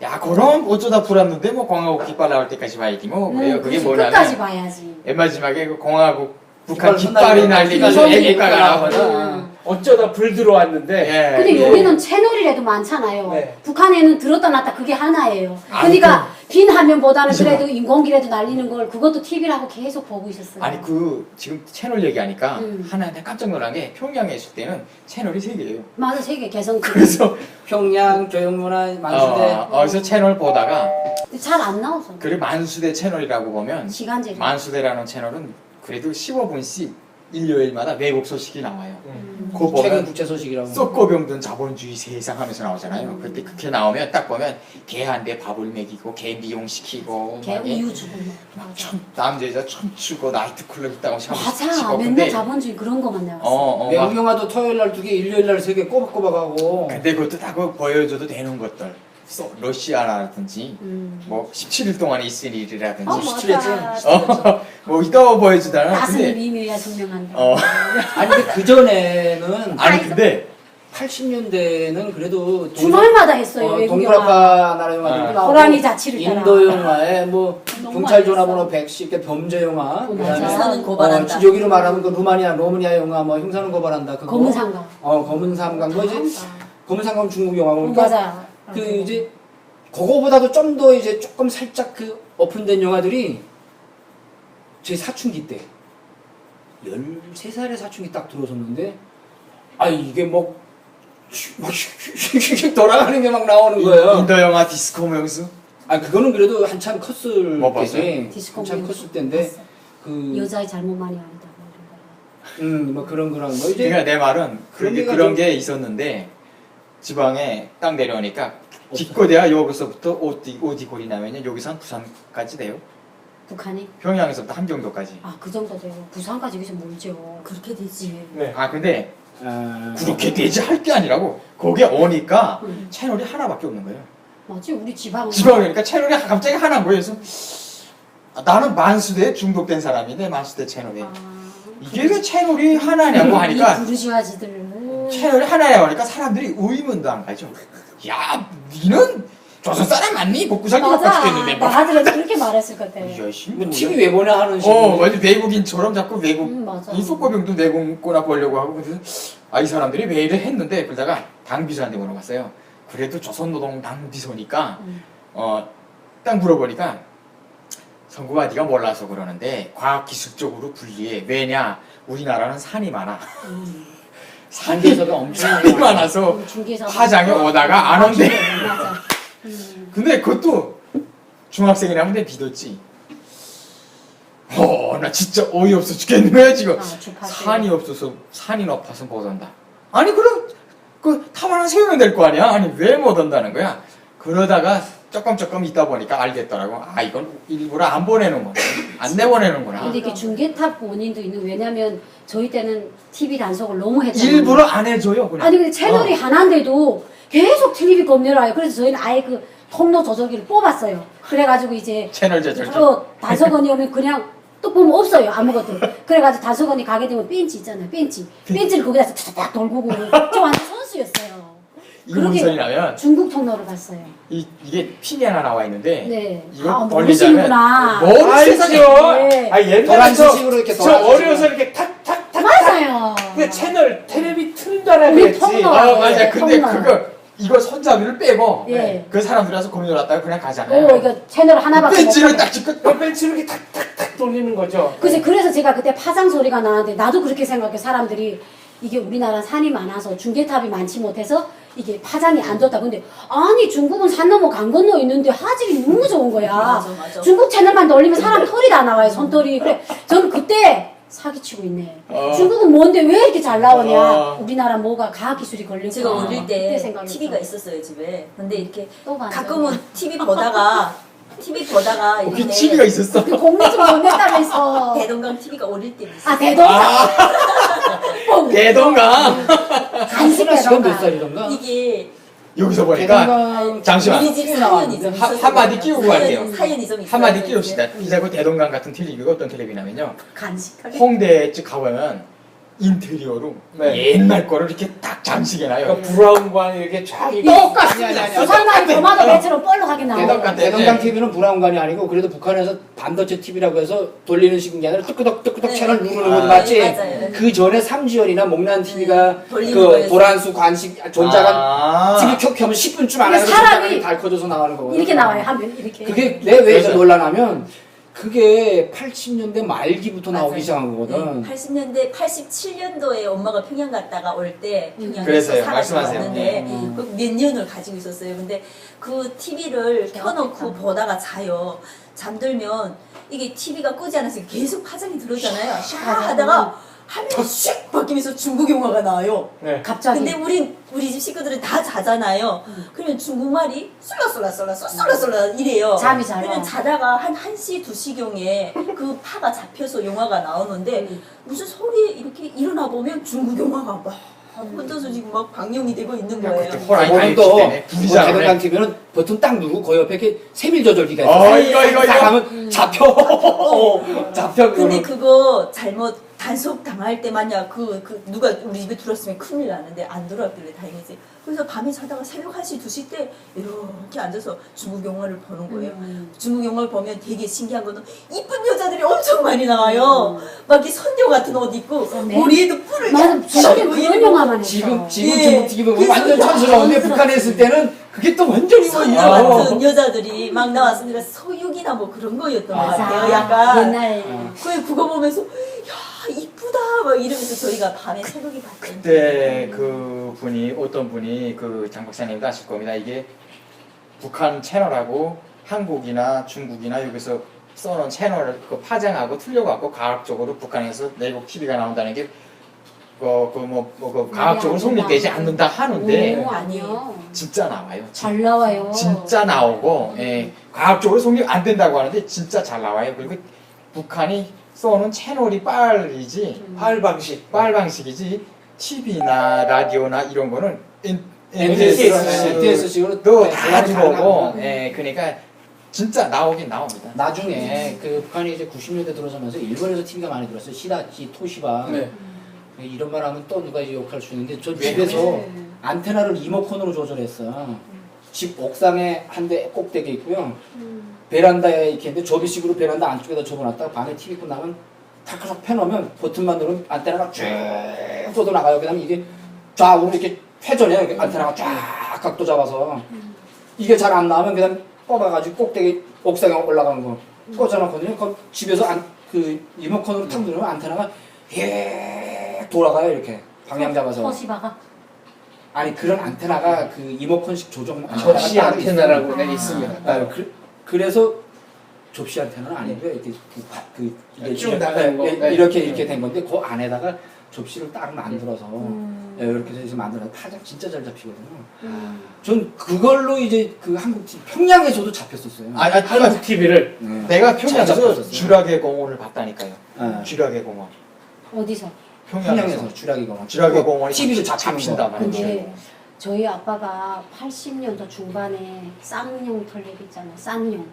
야 그럼 어쩌다 불었는데 뭐 공화국 깃발 나올 때까지 봐야지 뭐 그래요. 그게 그래서 뭐냐면 끝까지 봐야지. 맨 마지막에 그 공화국 북한 깃발 깃발이 흩날리고 날리면서 그래서 애국가가 나오거든. 음. 어쩌다 불 들어왔는데 근데 예. 여기는 채널이라도 많잖아요. 네. 북한에는 들었다 놨다 그게 하나예요. 아니, 그러니까 빈 화면보다는 그래도 인공기라도 날리는 걸 그것도 TV라고 계속 보고 있었어요. 아니 그 지금 채널 얘기하니까 음. 하나 내가 깜짝 놀란 게 평양에 있을 때는 채널이 3개예요. 맞아, 세계 개성. 그래서 평양, 교육문화, 만수대. 어디서 채널 보다가 잘 안 나오죠. 그래 만수대 채널이라고 보면 시간제로. 만수대라는 채널은 그래도 15분씩 일요일마다 외국 소식이 나와요. 그거 최근 보면 국제 소식이라고. 썩고 병든 자본주의 세상 하면서 나오잖아요. 그때 그렇게 나오면 딱 보면 개한테 밥을 먹이고 개 미용시키고 개 막 예? 우유 주고 막. 막 남자 여자 춤추고 나이트클럽 있다고 맞아. 치고 맨날 자본주의 그런 거만 나왔어. 외국 막 영화도 토요일 날 2개, 일요일 날 3개 꼬박꼬박 하고. 근데 그것도 다 그거 보여줘도 되는 것들 러시아라든지 뭐 17일 동안 있을 일이라든지 어, 맞아. 뭐 이따 보여주다는 가슴이 근데 미미야 증명한다. 아니 근데 그 전에는 아니 근데 80년대는 그래도 주말마다 했어요. 외국 영화. 동북아파 나라 영화들도 나오고 호랑이 자치를 따라. 인도 영화에 뭐 너무 경찰 많이 전화번호 110개 범죄 영화 맞아. 형사는 고발한다. 여기로 말하면 그 로마니아 영화 뭐 형사는 고발한다 그거 검은 상가. 검은 삼각 뭐 이제 검은 삼각 중국 영화고 그러니까 맞아. 그 이제 그거보다도 좀 더 이제 조금 살짝 그 오픈된 영화들이 제 사춘기 때 13살의 사춘기 딱 들어섰는데 아 이게 뭐 돌아가는 게 막 나오는 거예요. 인도 영화 디스코 명수 아 그거는 그래도 한참 컸을 뭐 봤어요? 때지. 디스코 한참 뮤직 컸을 때인데 봤어. 그 여자의 잘못 많이 아니다. 뭐 이런 거. 뭐 그런 거랑 뭐 이제 그러니까 내 말은 그런 그게 데가 그런 좀- 게 있었는데 지방에 딱 내려오니까 뒷거대야 여기서부터 오디골이 나면요 여기서 한 부산까지 돼요. 북한이? 평양에서부터 함경도까지. 아, 그 정도 되고 부산까지 여기서 멀죠. 그렇게 되지. 네. 아 근데 아, 그렇게 되지 할 게 아니라고 거기에 오니까 음. 채널이 하나밖에 없는 거예요. 맞지? 우리 지방. 지방이니까 채널이 갑자기 하나인 거예요. 그래서 나는 만수대에 중독된 사람인데 만수대 채널에 이게 왜 채널이 하나냐고 하니까 이 부르시아지들. 채널이 하나냐고 하니까 사람들이 의문도 안 가죠. 야, 니는 조선 사람 맞니? 먹고 살기 맞아. 바빠 죽겠는데 뭐. 나들은 그렇게 말했을 것 같아. 뭐 TV 왜 보냐 하는 식으로 완전 외국인처럼 자꾸 외국 맞아. 이 속고병도 내공거나 보려고 하고 그래서 이 사람들이 왜 이래 했는데 그러다가 당비서한테 물어봤어요. 그래도 조선노동당 비서니까 딱 물어보니까 성구가 네가 몰라서 그러는데 과학기술적으로 불리해. 왜냐? 우리나라는 산이 많아. 산에서가 엄청 산이 많아서 중개사. 화장에 오다가 안 온대. 맞아. 근데 그것도 중학생이라면 내 믿었지. 나 진짜 어이없어 죽겠는 거야 지금. 주파수. 산이 없어서 산이 높아서 못 온다. 아니 그럼 그 탑 하나 세우면 될 거 아니야? 아니 왜 못 온다는 거야? 그러다가 조금 있다 보니까 알겠더라고. 아 이건 일부러 안 보내는구나. 안 내보내는구나. 근데 이게 중개탑 원인도 있는. 왜냐면 저희 때는 TV 단속을 너무 했잖아요. 일부러 안 해줘요 그냥. 아니 근데 채널이 하나인데도 계속 TV 검열해요. 그래서 저희는 아예 그 통로 조절기를 뽑았어요. 그래가지고 이제 채널 조절. 단속원이 오면 그냥 또 보면 없어요 아무것도. 그래가지고 단속원이 가게 되면 벤치 있잖아요. 벤치를 거기다 탁탁 돌고 저 완전 선수였어요. 이문선이 나면 중국 통로를 갔어요. 이게 핀이 하나 나와 있는데 네. 이걸 돌리자면 모르시는구나. 머리 세상에 네. 아 옛날에 도란 저, 식으로 이렇게 저 도란 어려서 이렇게 탁탁탁 맞아요. 그 채널 텔레비 튼다라 우리 그랬지. 통로. 맞아. 네, 근데 통로. 이거 손잡이를 빼고 예. 그 사람들이 와서 검열했다가 그냥 가잖아요. 이거 채널 하나밖에 못 벤치를 보네. 딱 찍고 그 벤치를 이렇게 탁탁탁 돌리는 거죠. 그래서 제가 그때 파장 소리가 나는데 나도 그렇게 생각해. 사람들이 이게 우리나라 산이 많아서 중계탑이 많지 못해서 이게 파장이 안 좋다. 근데 아니 중국은 산 넘어 강 건너 있는데 화질이 너무 좋은 거야. 맞아. 중국 채널만 돌리면 사람 털이 다 나와요. 손털이. 그래 저는 그때 사기치고 있네. 중국은 뭔데 왜 이렇게 잘 나오냐. 우리나라 뭐가 과학기술이 걸린 제가 거야. 어릴 그때 때 생각했어. TV가 있었어요 집에. 근데 이렇게 또 반전. 가끔은 TV 보다가 그 이렇게 TV가 있었어. 그 공리 좀 건넸다면서. 대동강 TV가 어릴 때 있었어요. 아 대동강. 대동강 간식 시간 몇 대동강. 살이던가 여기서 보니까 대동강 잠시만 우리 집 사연이 좀 있었어요. 한마디 끼우고 갈게요. 사연이 좀 있어요. 한마디 끼웁시다. 이제 그 대동강 같은 텔레비가 어떤 텔레비냐면요. 간식. 홍대 쪽 가보면 인테리어로 네. 옛날 거를 이렇게 딱 장식해놔요. 그 브라운관 이렇게 쫙 똑같습니다. 부산만 도마도 배처럼 볼로 빡빡하게 나와요. 대동강 TV는 브라운관이 아니고 그래도 북한에서 반도체 TV라고 해서 돌리는 식인 게 아니라 뚜끄덕 네. 채널 누르는 거 맞지? 맞아요. 그 전에 삼지연이나 목란 TV가 돌리는 그 거였어요. 도란수 관식 존자간 아. TV 켜면 10분쯤 안 하면 사람이 존자간이 달 커져서 나가는 거거든. 이렇게 나와요. 하면 이렇게. 그게 왜 그래서- 논란하면 그게 80년대 말기부터 나오기 시작한 거거든. 80년대, 87년도에 엄마가 평양 갔다가 올 때 평양에서 그래서요. 살아서 말씀하세요. 왔는데 음. 그 몇 년을 가지고 있었어요. 근데 그 TV를 켜놓고 보다가 자요. 잠들면 이게 TV가 끄지 않아서 계속 파장이 들어오잖아요. 샥 하다가 화면이 슉 바뀌면서 중국 영화가 나와요. 네. 갑자기. 근데 우리 집 식구들은 다 자잖아요. 그러면 중국말이 쏠라쏠라 이래요. 잠이 잘 와. 그러면 자다가 한 1시, 2시경에 그 파가 잡혀서 영화가 나오는데 무슨 소리에 이렇게 일어나 보면 중국 영화가 막 혼자서 지금 막 방영이 되고 있는 거예요. 그때 호랑이 오늘도 다이어트 때문에 부리자 대동강 그래. TV는 버튼 딱 누르고 그 옆에 이렇게 세밀 조절기가 이거. 딱 하면 잡혀. 잡혀. 근데 그거는. 그거 잘못 단속 당할 때 만약 누가 우리 집에 들어왔으면 큰일 나는데 안 들어왔길래 다행이지. 그래서 밤에 자다가 새벽 1시, 2시 때 이렇게 앉아서 중국 영화를 보는 거예요. 중국 영화를 보면 되게 신기한 거는 이쁜 여자들이 엄청 많이 나와요. 막 이렇게 선녀 같은 옷 입고 네. 머리에도 뿔을 맞아. 저는 그런 영화만 했어. 지금 예. 중국 TV 보면 완전 촌스러운데 북한에 있을 때는 그게 또 완전히 뭐 선녀 같은 여자들이 막 나왔으니까 서육이나 뭐 그런 거였던 것 같아요. 약간 옛날 그거 보면서 야 이쁘다 막 이러면서 저희가 밤에 새벽에 봤죠. 그때 그 분이 어떤 분이 그 장 박사님도 아실 겁니다. 이게 북한 채널하고 한국이나 중국이나 여기서 써놓은 채널을 그 파장하고 틀려갖고 과학적으로 북한에서 내국 TV가 나온다는 게 그 과학적으로 성립되지 않는다 하는데 오, 아니요. 진짜 나와요. 잘 나와요. 진짜 나오고 과학적으로 성립 안 된다고 하는데 진짜 잘 나와요. 그리고 북한이 써놓은 채널이 빨이지 팔 방식. 빨 방식이지 TV나 라디오나 이런 거는 NTS식으로 또 다 들어오고 그러니까 진짜 나오긴 나옵니다. 나중에 그 북한이 이제 90년대 들어서면서 일본에서 TV가 많이 들어왔어요. 시다치, 토시바 네. 이런 말 하면 또 누가 이제 욕할 수 있는데 저 집에서 안테나를 리모컨으로 조절했어. 집 옥상에 한 대 꼭대기 있고요. 베란다에 이렇게 있는데 접이식으로 베란다 안쪽에다 접어놨다가 밤에 TV 끄고 나면 탁탁 펴놓으면 버튼만 누르면 안테나가 쭉 뻗어 나가요. 그 다음에 이게 좌우로 이렇게 회전해요. 이렇게 안테나가 쫙 각도 잡아서 이게 잘 안 나오면 그다음 뽑아가지고 꼭대기 옥상에 올라가는 거 꽂아놓거든요. 그 집에서 그 리모컨으로 탁 누르면 안테나가 예 돌아가요. 이렇게 방향 잡아서. 토시바가 아니 그런 안테나가 그 리모컨식 조정 접시 따로 있어요. 안테나라고 있습니다. 그래서 접시 안테나는 아니고요. 이렇게 이게 쭉 나가는 거. 네. 이렇게 된 건데 그 안에다가 접시를 딱 만들어서 이렇게 해서 만들어서 파장 진짜 잘 잡히거든요. 전 그걸로 이제 그 한국 TV 평양에서도 잡혔었어요. 한국 TV를 네. 내가 잘 평양에서 잡혔었어요. 쥐락의 공원을 봤다니까요. 네. 쥐락의 공원. 어디서? 평양에서 쥐락이 공원. 쥐락의 공원이 TV를 잡힌다 말이죠. 근데 저희 아빠가 80년도 중반에 쌍용 텔레비 있잖아요. 쌍용.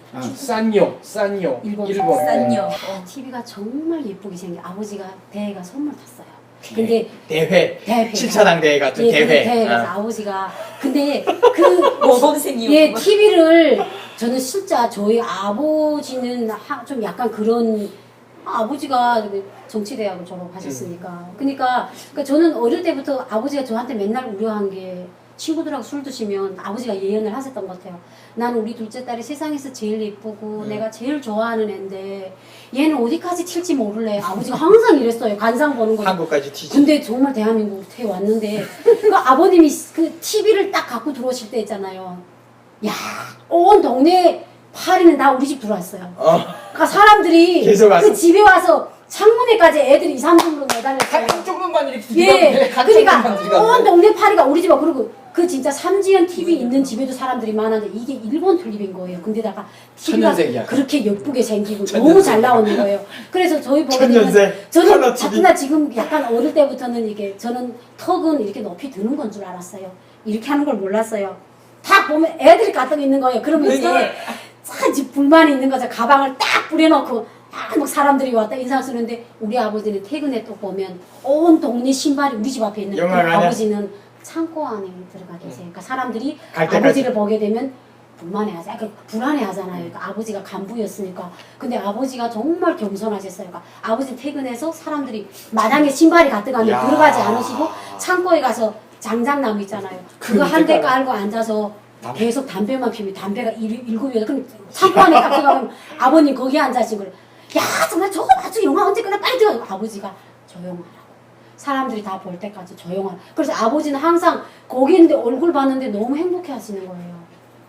싼용. 일본. 싼요. TV가 정말 예쁘게 생겨. 아버지가 대회가 선물 탔어요. 근데 대회. 대회 7차당 대회 같은 예, 대회. 그 대회가 아. 아버지가 근데 그 모범생이요. 예, TV를 저는 진짜 저희 아버지는 좀 약간 그런 아버지가 정치대학을 졸업하셨으니까. 그러니까 저는 어릴 때부터 아버지가 저한테 맨날 우려한 게 친구들하고 술 드시면 아버지가 예언을 하셨던 것 같아요. 나는 우리 둘째 딸이 세상에서 제일 예쁘고 내가 제일 좋아하는 애인데 얘는 어디까지 튈지 모를래. 아버지가 항상 이랬어요. 관상 보는 거. 한국까지 튀지. 근데 정말 대한민국 태 왔는데 그 아버님이 그 TV를 딱 갖고 들어오실 때 있잖아요. 야, 온 동네 파리는 다 우리 집 들어왔어요. 그러니까 사람들이 계속 왔어. 그 집에 와서 창문에까지 애들이 2, 3등으로 매달렸어요. 한쪽만 이렇게 예, 그러니까 온 동네 파리가 우리 집에 그리고 그 진짜 삼지연 TV 있는 집에도 사람들이 많았는데 이게 일본 텔레비인 거예요. 근데다가 TV가 천연색이야. 그렇게 예쁘게 생기고 너무 잘 나오는 거예요. 그래서 저희 보게 되면 천연색 저는 컬러 TV. 자꾸나 지금 약간 어릴 때부터는 이게 저는 턱은 이렇게 높이 드는 건 줄 알았어요. 이렇게 하는 걸 몰랐어요. 딱 보면 애들이 가득 있는 거예요. 그러면 이제 참 불만이 있는 거죠. 가방을 딱 뿌려놓고 막 사람들이 왔다 인사 쓰는데 우리 아버지는 퇴근에 또 보면 온 동네 신발이 우리 집 앞에 있는 그 영화관이야? 아버지는 창고 안에 들어가 계세요. 그러니까 사람들이 갈 때까지. 아버지를 보게 되면 불만해하지, 불안해하잖아요. 그러니까 아버지가 간부였으니까. 근데 아버지가 정말 겸손하셨어요. 그러니까 아버지 퇴근해서 사람들이 마당에 신발이 가득하면 야. 들어가지 않으시고 창고에 가서 장작나무 있잖아요. 그거 한 대 깔고 앉아서 계속 담배만 피우면 담배가 일곱 여덟. 그럼 창고 안에 딱 들어가면 아버님 거기 앉아신 거예요. 야 정말 저거 맞죠? 영화 언제 끝나? 빨리 들어가. 아버지가 조용하라고. 사람들이 다 볼 때까지 조용하라. 그래서 아버지는 항상 거기 있는데 얼굴 봤는데 너무 행복해 하시는 거예요.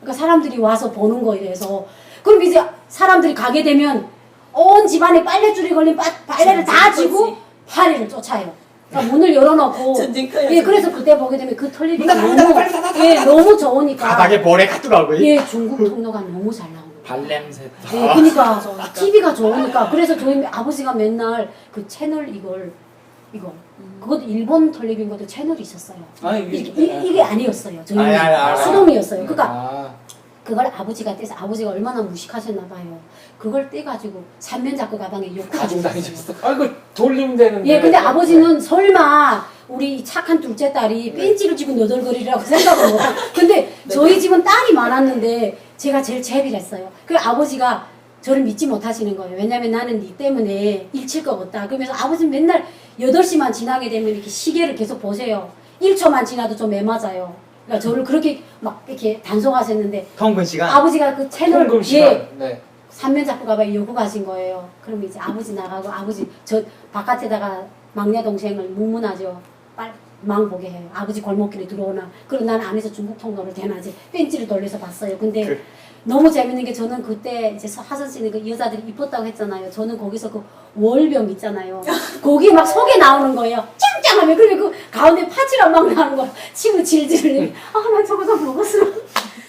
그러니까 사람들이 와서 보는 거에 대해서. 그럼 이제 사람들이 가게 되면 온 집안에 빨래줄이 걸린 빨래를 다 지고 파리를 쫓아요. 그러니까 문을 열어놓고. 전쟁터예요. 예, 그래서 그때 보게 되면 그 텔레비가 너무 좋으니까. 바닥에 모래 가득하고. 예, 중국 통로가 너무 잘 나오는 거예요. 발냄새. 네, 그러니까 TV가 좋으니까. 그래서 저희 아버지가 맨날 그 채널 이거 그것도 일본 텔레비인 것도 채널이 있었어요. 아, 이게 아니었어요. 저희 아니. 수동이었어요. 그러니까 아, 그걸 아버지가 떼서 아버지가 얼마나 무식하셨나 봐요. 그걸 떼가지고 삼면잡고 가방에 넣고 가지고 다니셨어. 아이고 돌리면 되는데. 예, 근데 아버지는 설마 우리 착한 둘째 딸이 뺀지를 쥐고 너덜거리라고 생각을 못하. 근데 저희 집은 딸이 많았는데 제가 제일 제비랬어요. 그 아버지가 저를 믿지 못하시는 거예요. 왜냐면 나는 네 때문에 일칠 것 같다. 그러면서 아버지는 맨날 8시만 지나게 되면 이렇게 시계를 계속 보세요. 1초만 지나도 좀 애맞아요. 그러니까 저를 그렇게 막 이렇게 단속하셨는데 통근 시간. 아버지가 그 채널 통금 시간. 네. 삼면 잡고 가봐야 요구 가신 거예요. 그럼 이제 아버지 나가고 아버지 저 바깥에다가 막내 동생을 묵문하죠. 망 보게 해요. 아버지 골목길에 들어오나. 그리고 난 안에서 중국 통로를 대낮에 벤치를 돌려서 봤어요. 근데 너무 재밌는 게 저는 그때 이제 하선 씨는 그 여자들이 이뻤다고 했잖아요. 저는 거기서 그 월병 있잖아요. 거기 막 속에 나오는 거예요. 짱짱하면. 그리고 그 가운데 파츠가 막 나오는 거. 침을 질질. 나 저거 좀 먹었으면.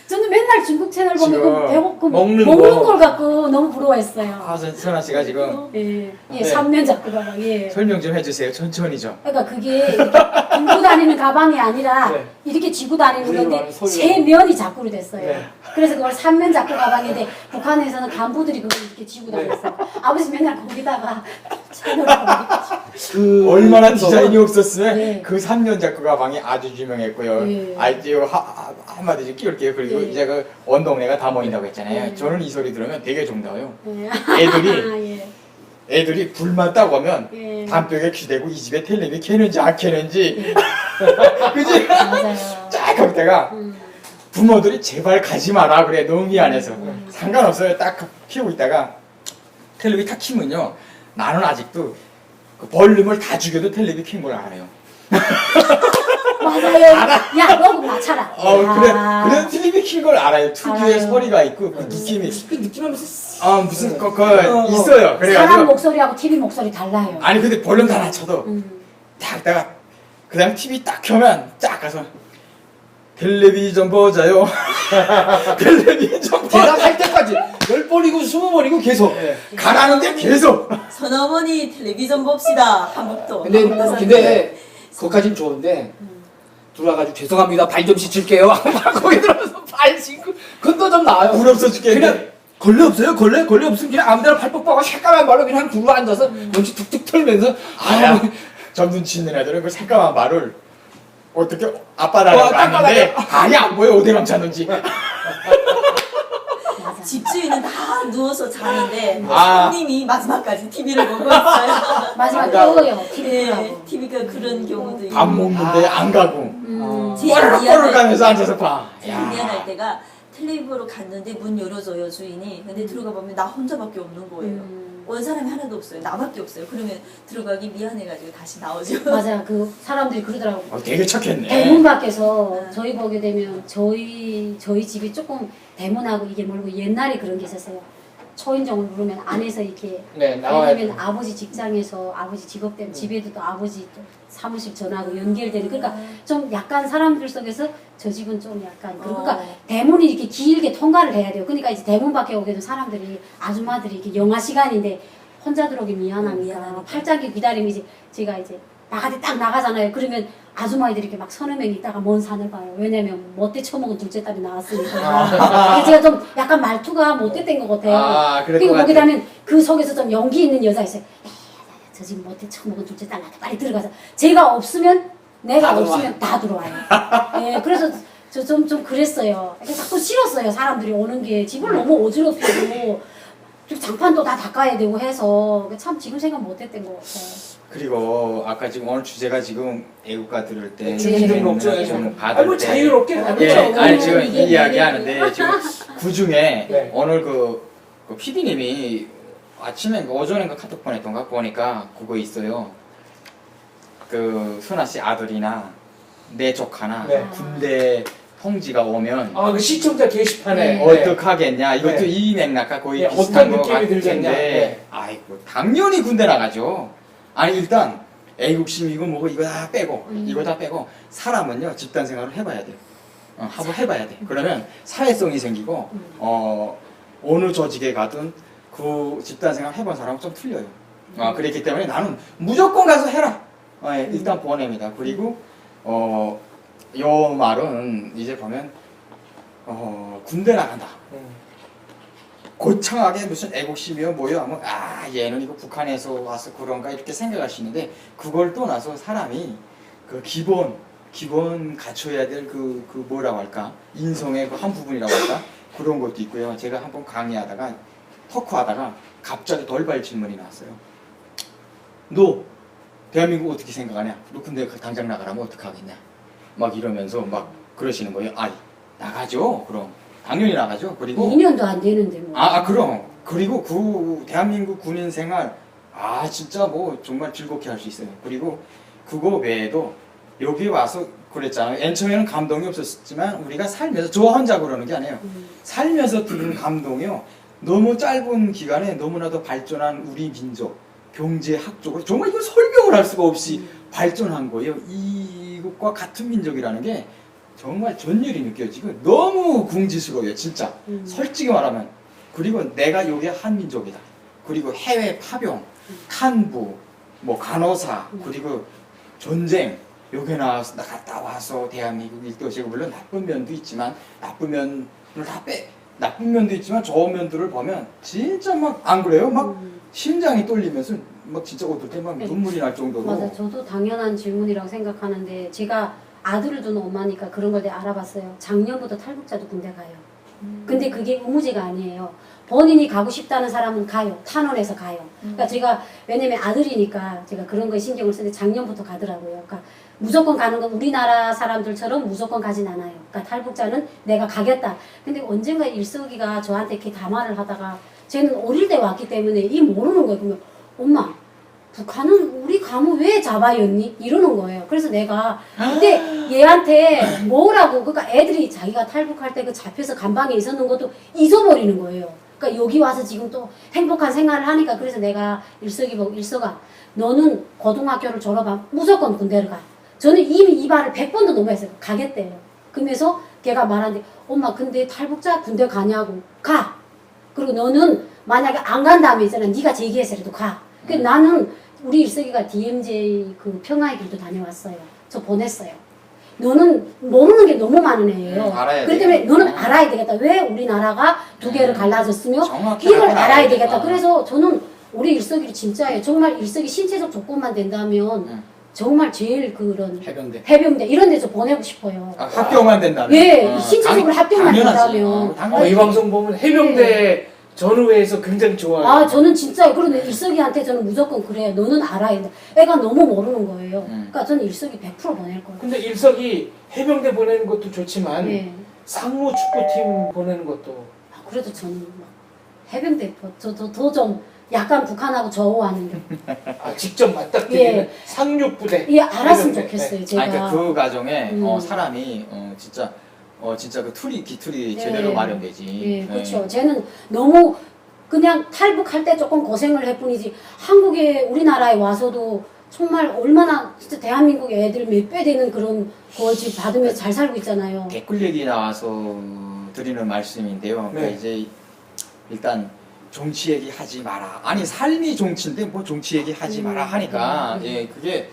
저는 맨날 중국 채널 보면 지금 배고프 먹는 걸 갖고 너무 부러워했어요. 아, 선아 씨가 지금 예, 네. 삼면 잡고 가방. 예. 설명 좀 해주세요. 천천히 좀. 그러니까 그게 이렇게 들고 다니는 가방이 아니라 네. 이렇게 쥐고 다니는 우리가 건데 말하는 소리가. 세 면이 자꾸로 됐어요. 네. 그래서 그걸 삼면 잡고 가방인데 북한에서는 간부들이 그걸 이렇게 쥐고 네. 다녔어요. 아버지 맨날 거기다가 채널을 보고 그 얼마나 디자인이 없었으면 네. 그 3년 작가 가방이 아주 유명했고요. 네. 알지요. 한마디 좀 끼울게요. 그리고 네. 이제 그 온 동네가 다 모인다고 했잖아요. 네. 저는 이 소리 들으면 되게 정다워요. 예. 애들이 예. 애들이 불만 따고 하면 예. 담벼락에 귀대고 이 집에 텔레비 켜는지 안 켜는지 그지? 맞아요. 쫙 거기다가 부모들이 제발 가지 마라 그래. 너무 미안해서 상관없어요. 딱 키우고 있다가 텔레비 탁 키면요 나는 아직도 그 볼륨을 다 죽여도 텔레비 켠 걸 알아요. 맞아요. 야, 너도 맞춰라. 그래 텔레비 켠 걸 알아요. 특유의 알아요. 소리가 있고 그 느낌이 그 느낌하면서 무슨 있어요. 사람 그래가지고 목소리하고 TV 목소리 달라요. 아니 근데 볼륨 다 낮춰도 딱 다가 그다음 TV 딱 켜면 쫙 가서 텔레비전 보자요. 텔레비전 보자. 대답할 때까지 10번이고 20번이고 계속. 가라는데 계속. 선어머니 텔레비전 봅시다. 한국도. 근데 그것까진 좋은데 들어와가지고 죄송합니다. 발 좀 씻을게요. 거기 들어가서 발 씻고 그것도 좀 나아요. 물 없어 죽겠네. 그냥 걸레 없어요? 걸레 없으면 그냥 아무데나 발 뻑뻑하고 새까만 발로 그냥 둘러 앉아서 눈치 툭툭 털면서 아야. 전 눈치 있는 애들은 그 새까만 말을 어떻게 아빠라고 딱 하는데 아예 안 보여 어디랑 자는지. 맞아. 집주인은 다 누워서 자는데 아. 손님이 마지막까지 TV를 보고 있어요. 마지막 깨워요. TV 네, 보라고. TV가 그런 경우도 있고. 밥 먹는데 안 가고 제일 꼬르륵 미안할 가면서 앉아서 봐. 제일 미안할 때가 텔레비 보러 갔는데 문 열어줘요 주인이. 근데 들어가 보면 나 혼자밖에 없는 거예요. 온 사람이 하나도 없어요. 나밖에 없어요. 그러면 들어가기 미안해가지고 다시 나오죠. 맞아. 그 사람들이 그러더라고. 되게 착했네. 대문 밖에서 저희 보게 되면 저희 집이 조금 대문하고 이게 멀고 옛날에 그런 게 있었어요. 초인종을 누르면 안에서 이렇게 네, 나와야 왜냐면 아버지 직장에서 아버지 직업 때문에 집에도 또 아버지 또 사무실 전화하고 연결되는 그러니까 좀 약간 사람들 속에서 저 집은 좀 약간 그러니까 대문이 이렇게 길게 통과를 해야 돼요. 그러니까 이제 대문 밖에 오게 된 사람들이 아줌마들이 이렇게 영화 시간인데 혼자 들어오기 미안하니까 팔짱 기다리면 이제 제가 이제 나가대 딱 나가잖아요. 그러면 아줌마들이 이렇게 막 서너 명 있다가 먼 산을 봐요. 왜냐면 못돼 처먹은 둘째 딸이 나왔으니까. 이게 제가 좀 약간 말투가 못됐던 것 같아요. 그럴 그리고 것 거기 같아. 가면 그 속에서 좀 용기 있는 여자 있어요. 저 집 못돼 처먹은 둘째 딸 나한테 빨리 들어가서 제가 없으면 내가 다 없으면 다 들어와요. 예, 그래서 좀 그랬어요. 그러니까 자꾸 싫었어요. 사람들이 오는 게 집을 너무 어지럽히고 좀 장판도 다 닦아야 되고 해서 참 지금 생각 못했던 것 같아요. 그리고 아까 지금 오늘 주제가 지금 애국가 들을 때 주민등록증 좀 아, 받을 뭐 때 자유롭게 가는 예, 거죠. 아니 지금 이게 이 이야기 하는데 지금 그 중에 네. 오늘 그 PD님이 아침에 오전에 카톡 보냈던가 보니까 그거 있어요. 그 순아 씨 아들이나 내 조카나 네. 군대 통지가 오면 아, 그 시청자 게시판에 네. 어떡하겠냐. 이것도 네. 이 맥락과 거의 네, 비슷한 어떤 것 느낌이 들겠냐. 같은데 네. 아이고 당연히 군대 나가죠. 아니 일단 애국심 이거 뭐고 이거 다 빼고 이거 다 빼고 사람은요 집단 생활을 해봐야 돼요. 한번 해봐야 돼. 그러면 사회성이 생기고 어느 조직에 가든 그 집단 생활 해본 사람은 좀 틀려요. 그렇기 때문에 나는 무조건 가서 해라. 예, 일단 보냅니다. 그리고 요 말은 이제 보면 군대 나간다. 고창하게 무슨 애국심이요 뭐요 하면 아 얘는 이거 북한에서 와서 그런가 이렇게 생각할 수 있는데 그걸 떠나서 사람이 그 기본 갖춰야 될 그 뭐라고 할까 인성의 그 한 부분이라고 할까 그런 것도 있고요. 제가 한번 강의하다가 토크하다가 갑자기 돌발 질문이 나왔어요. 너 대한민국 어떻게 생각하냐? 너 근데 당장 나가라면 어떡하겠냐? 막 이러면서 막 그러시는 거예요. 아 나가죠. 그럼 당연히 나가죠. 그리고 2년도 안 되는데 뭐. 그럼 그리고 그 대한민국 군인 생활 진짜 뭐 정말 즐겁게 할 수 있어요. 그리고 그거 외에도 여기 와서 그랬잖아요. 맨 처음에는 감동이 없었지만 우리가 살면서 저 혼자 그러는 게 아니에요. 살면서 드는 감동이요. 너무 짧은 기간에 너무나도 발전한 우리 민족 경제학적으로 정말 이거 설명을 할 수가 없이 발전한 거예요. 이것과 같은 민족이라는 게 정말 전율이 느껴지고 너무 궁지스러워요. 진짜 솔직히 말하면. 그리고 내가 여기 한민족이다. 그리고 해외 파병, 간부, 뭐 간호사, 그리고 전쟁 여기 나와서 갔다 와서 대한민국 일도시고 물론 나쁜 면도 있지만 나쁜 면도 있지만 좋은 면들을 보면 진짜 막 안 그래요? 막 심장이 떨리면서 막 진짜 어떨 때 막 눈물이 날 정도로. 맞아. 저도 당연한 질문이라고 생각하는데 제가 아들을 두는 엄마니까 그런 걸 내가 알아봤어요. 작년부터 탈북자도 군대 가요. 근데 그게 의무제가 아니에요. 본인이 가고 싶다는 사람은 가요. 탄원해서 가요. 그러니까 제가 왜냐면 아들이니까 제가 그런 거에 신경을 쓰는데 작년부터 가더라고요. 그러니까 무조건 가는 건 우리나라 사람들처럼 무조건 가진 않아요. 그러니까 탈북자는 내가 가겠다. 근데 언젠가 일석이가 저한테 이렇게 담화를 하다가 쟤는 어릴 때 왔기 때문에 이 모르는 거예요. 그러면 엄마 북한은 우리 가면 왜 잡아였니? 이러는 거예요. 그래서 내가 그때 얘한테 뭐라고 그러니까 애들이 자기가 탈북할 때 그 잡혀서 감방에 있었는 것도 잊어버리는 거예요. 그러니까 여기 와서 지금 또 행복한 생활을 하니까 그래서 내가 일석이 보고 일석아 너는 고등학교를 졸업하면 무조건 군대를 가. 저는 이미 이 말을 100번도 넘어했어요. 가겠대요. 그러면서 걔가 말하는데 엄마 근데 탈북자 군대 가냐고. 가. 그리고 너는 만약에 안 간다면 있잖아. 네가 제기해서라도 가. 그 나는 우리 일석이가 DMZ 그 평화의 길도 다녀왔어요. 저 보냈어요. 너는 모르는 게 너무 많은 애예요. 알아야 그렇기 때문에 돼. 너는 알아야 되겠다. 왜 우리나라가 두 개를 갈라졌으며 정확히 이걸 알아야 알아야 돼. 되겠다. 그래서 저는 우리 일석이를 진짜예요. 정말 일석이 신체적 조건만 된다면 정말 제일 그런 해병대 이런 데서 보내고 싶어요. 합병만 된다면. 예, 신체적으로 합병만 당연하지. 된다면. 이 방송 보면 해병대 전후회에서 굉장히 좋아요. 아, 저는 진짜 그런데 일석이한테 저는 무조건 그래요. 너는 알아야 된다. 애가 너무 모르는 거예요. 그러니까 저는 일석이 100% 보낼 거예요. 근데 일석이 해병대 보내는 것도 좋지만 네. 상무 축구팀 보내는 것도 그래도 저는 막 해병대 더 좀 약간 북한하고 저우하는데. 직접 맞닥뜨리는 예. 상륙부대. 예, 알았으면 해병대. 좋겠어요. 제가. 그러니까 그 과정에 사람이 진짜 그 기틀이 제대로 마련되지. 예, 그렇죠. 쟤는 너무 그냥 탈북할 때 조금 고생을 할 뿐이지 한국에 우리나라에 와서도 정말 얼마나 진짜 대한민국 애들 몇 배 되는 그런 거 지금 받으면서 잘 살고 있잖아요. 댓글 얘기 나와서 드리는 말씀인데요. 그러니까 네. 이제 일단 정치 얘기 하지 마라. 아니 삶이 정치인데 뭐 정치 얘기 하지 마라 하니까 예 그게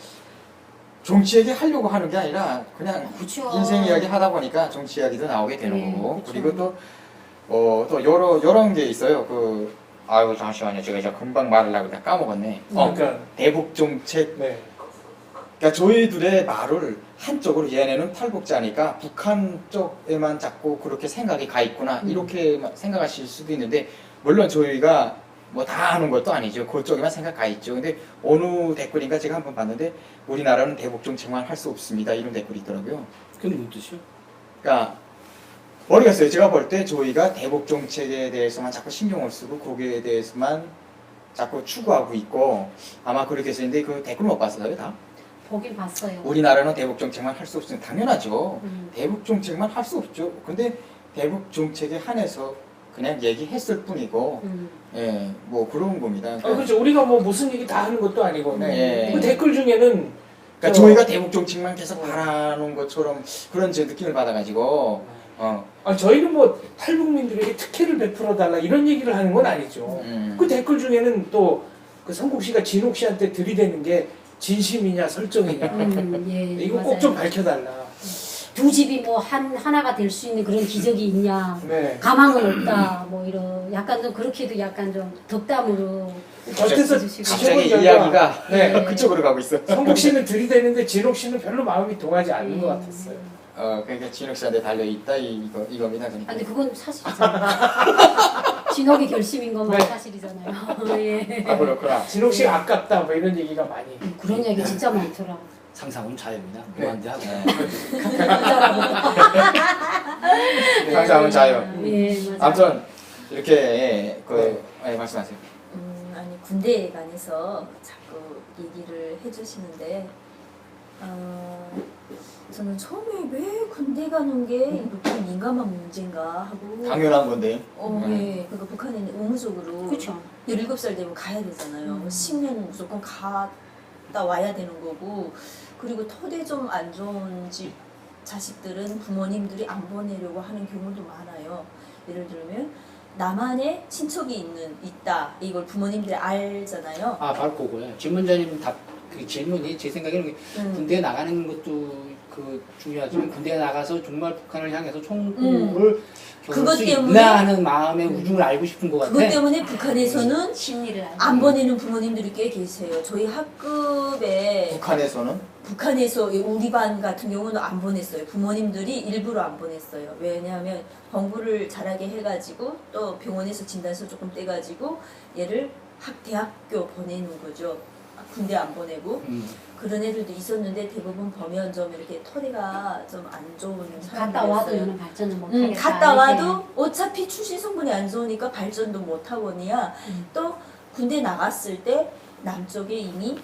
정치 얘기 하려고 하는 게 아니라 그냥 그쵸. 인생 이야기 하다 보니까 정치 이야기도 나오게 되는 네, 거고 그쵸. 그리고 또 여러 게 있어요. 아유 잠시만요. 제가 금방 말하려고 다 까먹었네. 그러니까 대북 정책. 네. 그러니까 저희들의 말을 한쪽으로 얘네는 탈북자니까 북한 쪽에만 자꾸 그렇게 생각이 가 있구나 이렇게 생각하실 수도 있는데 물론 저희가 뭐 다 아는 것도 아니죠. 그쪽에만 생각 가 있죠. 근데 어느 댓글인가 제가 한번 봤는데 우리나라는 대북 정책만 할 수 없습니다 이런 댓글이 있더라고요. 그게 무슨 뜻이요? 그러니까 모르겠어요. 제가 볼 때 저희가 대북 정책에 대해서만 자꾸 신경을 쓰고 거기에 대해서만 자꾸 추구하고 있고 아마 그렇게 해서 있는데 그 댓글 못 봤어요 다? 보긴 봤어요. 우리나라는 대북 정책만 할 수 없으면 당연하죠. 대북 정책만 할 수 없죠. 근데 대북 정책에 한해서 그냥 얘기했을 뿐이고 예, 뭐 그런 겁니다. 그러니까, 그렇죠. 우리가 뭐 무슨 얘기 다 하는 것도 아니고. 네. 그 댓글 중에는 그러니까 저희가 대북 정책만 계속 바라는 것처럼 그런 제 느낌을 받아가지고 저희는 뭐 탈북민들에게 특혜를 베풀어 달라 이런 얘기를 하는 건 아니죠. 그 댓글 중에는 또 그 성국 씨가 진옥 씨한테 들이대는 게 진심이냐 설정이냐 예, 이거 맞아요. 꼭 좀 밝혀달라. 두 집이 뭐 하나가 될 수 있는 그런 기적이 있냐. 네. 가망은 없다. 뭐 이런 약간 좀 그렇게도 약간 좀 덕담으로 곁에서 해주시고. 갑자기 지켜본 이야기가 네. 그쪽으로 가고 있어. 성국 씨는 들이대는데 진옥 씨는 별로 마음이 동하지 않는 것 같았어요. 그러니까 진욱 씨한테 달려 있다 이겁니다. 아, 그러니까. 근데 그건 사실이잖아요. 진옥의 결심인 것만 네. 사실이잖아요. 예. 아 그렇구나. 진옥 씨가 아깝다 뭐 이런 얘기가 많이. 그런 얘기 진짜 많더라. 상상은 자유입니다. 네. 무한대 하고. 상상은 자유. 예, 맞아요. 아무튼 이렇게 말씀하세요. 아니 군대에 관해서 자꾸 얘기를 해주시는데 저는 처음에 왜 군대 가는 게 이렇게 민감한 문제인가 하고 당연한 건데. 예. 그러니까 북한에는 의무적으로 그렇죠. 17살 되면 가야 되잖아요. 10년 무조건 갔다 와야 되는 거고 그리고 터대 좀 안 좋은 집 자식들은 부모님들이 안 보내려고 하는 경우도 많아요. 예를 들면 남한에 친척이 있다 이걸 부모님들이 알잖아요. 아 바로 그거예요. 질문자님 그 질문이 제 생각에는 군대에 나가는 것도 그 중요하지만 군대에 나가서 정말 북한을 향해서 총구를 겨룰 그것 수 때문에 있나 하는 마음의 우중을 알고 싶은 것 같아. 그것 때문에 북한에서는 심리를 알고. 안 보내는 부모님들이 꽤 계세요. 저희 학급에 북한에서 우리 반 같은 경우는 안 보냈어요. 부모님들이 일부러 안 보냈어요. 왜냐하면 공부를 잘하게 해가지고 또 병원에서 진단서 조금 떼가지고 얘를 대학교 보내는 거죠. 군대 안 보내고 그런 애들도 있었는데 대부분 보면 좀 이렇게 터대가 좀 안 좋은 갔다 와도 사람들이었어요. 이런 발전을 못하겠다. 갔다 와도 어차피 출신 성분이 안 좋으니까 발전도 못 하거니와 또 군대 나갔을 때 남쪽에 이미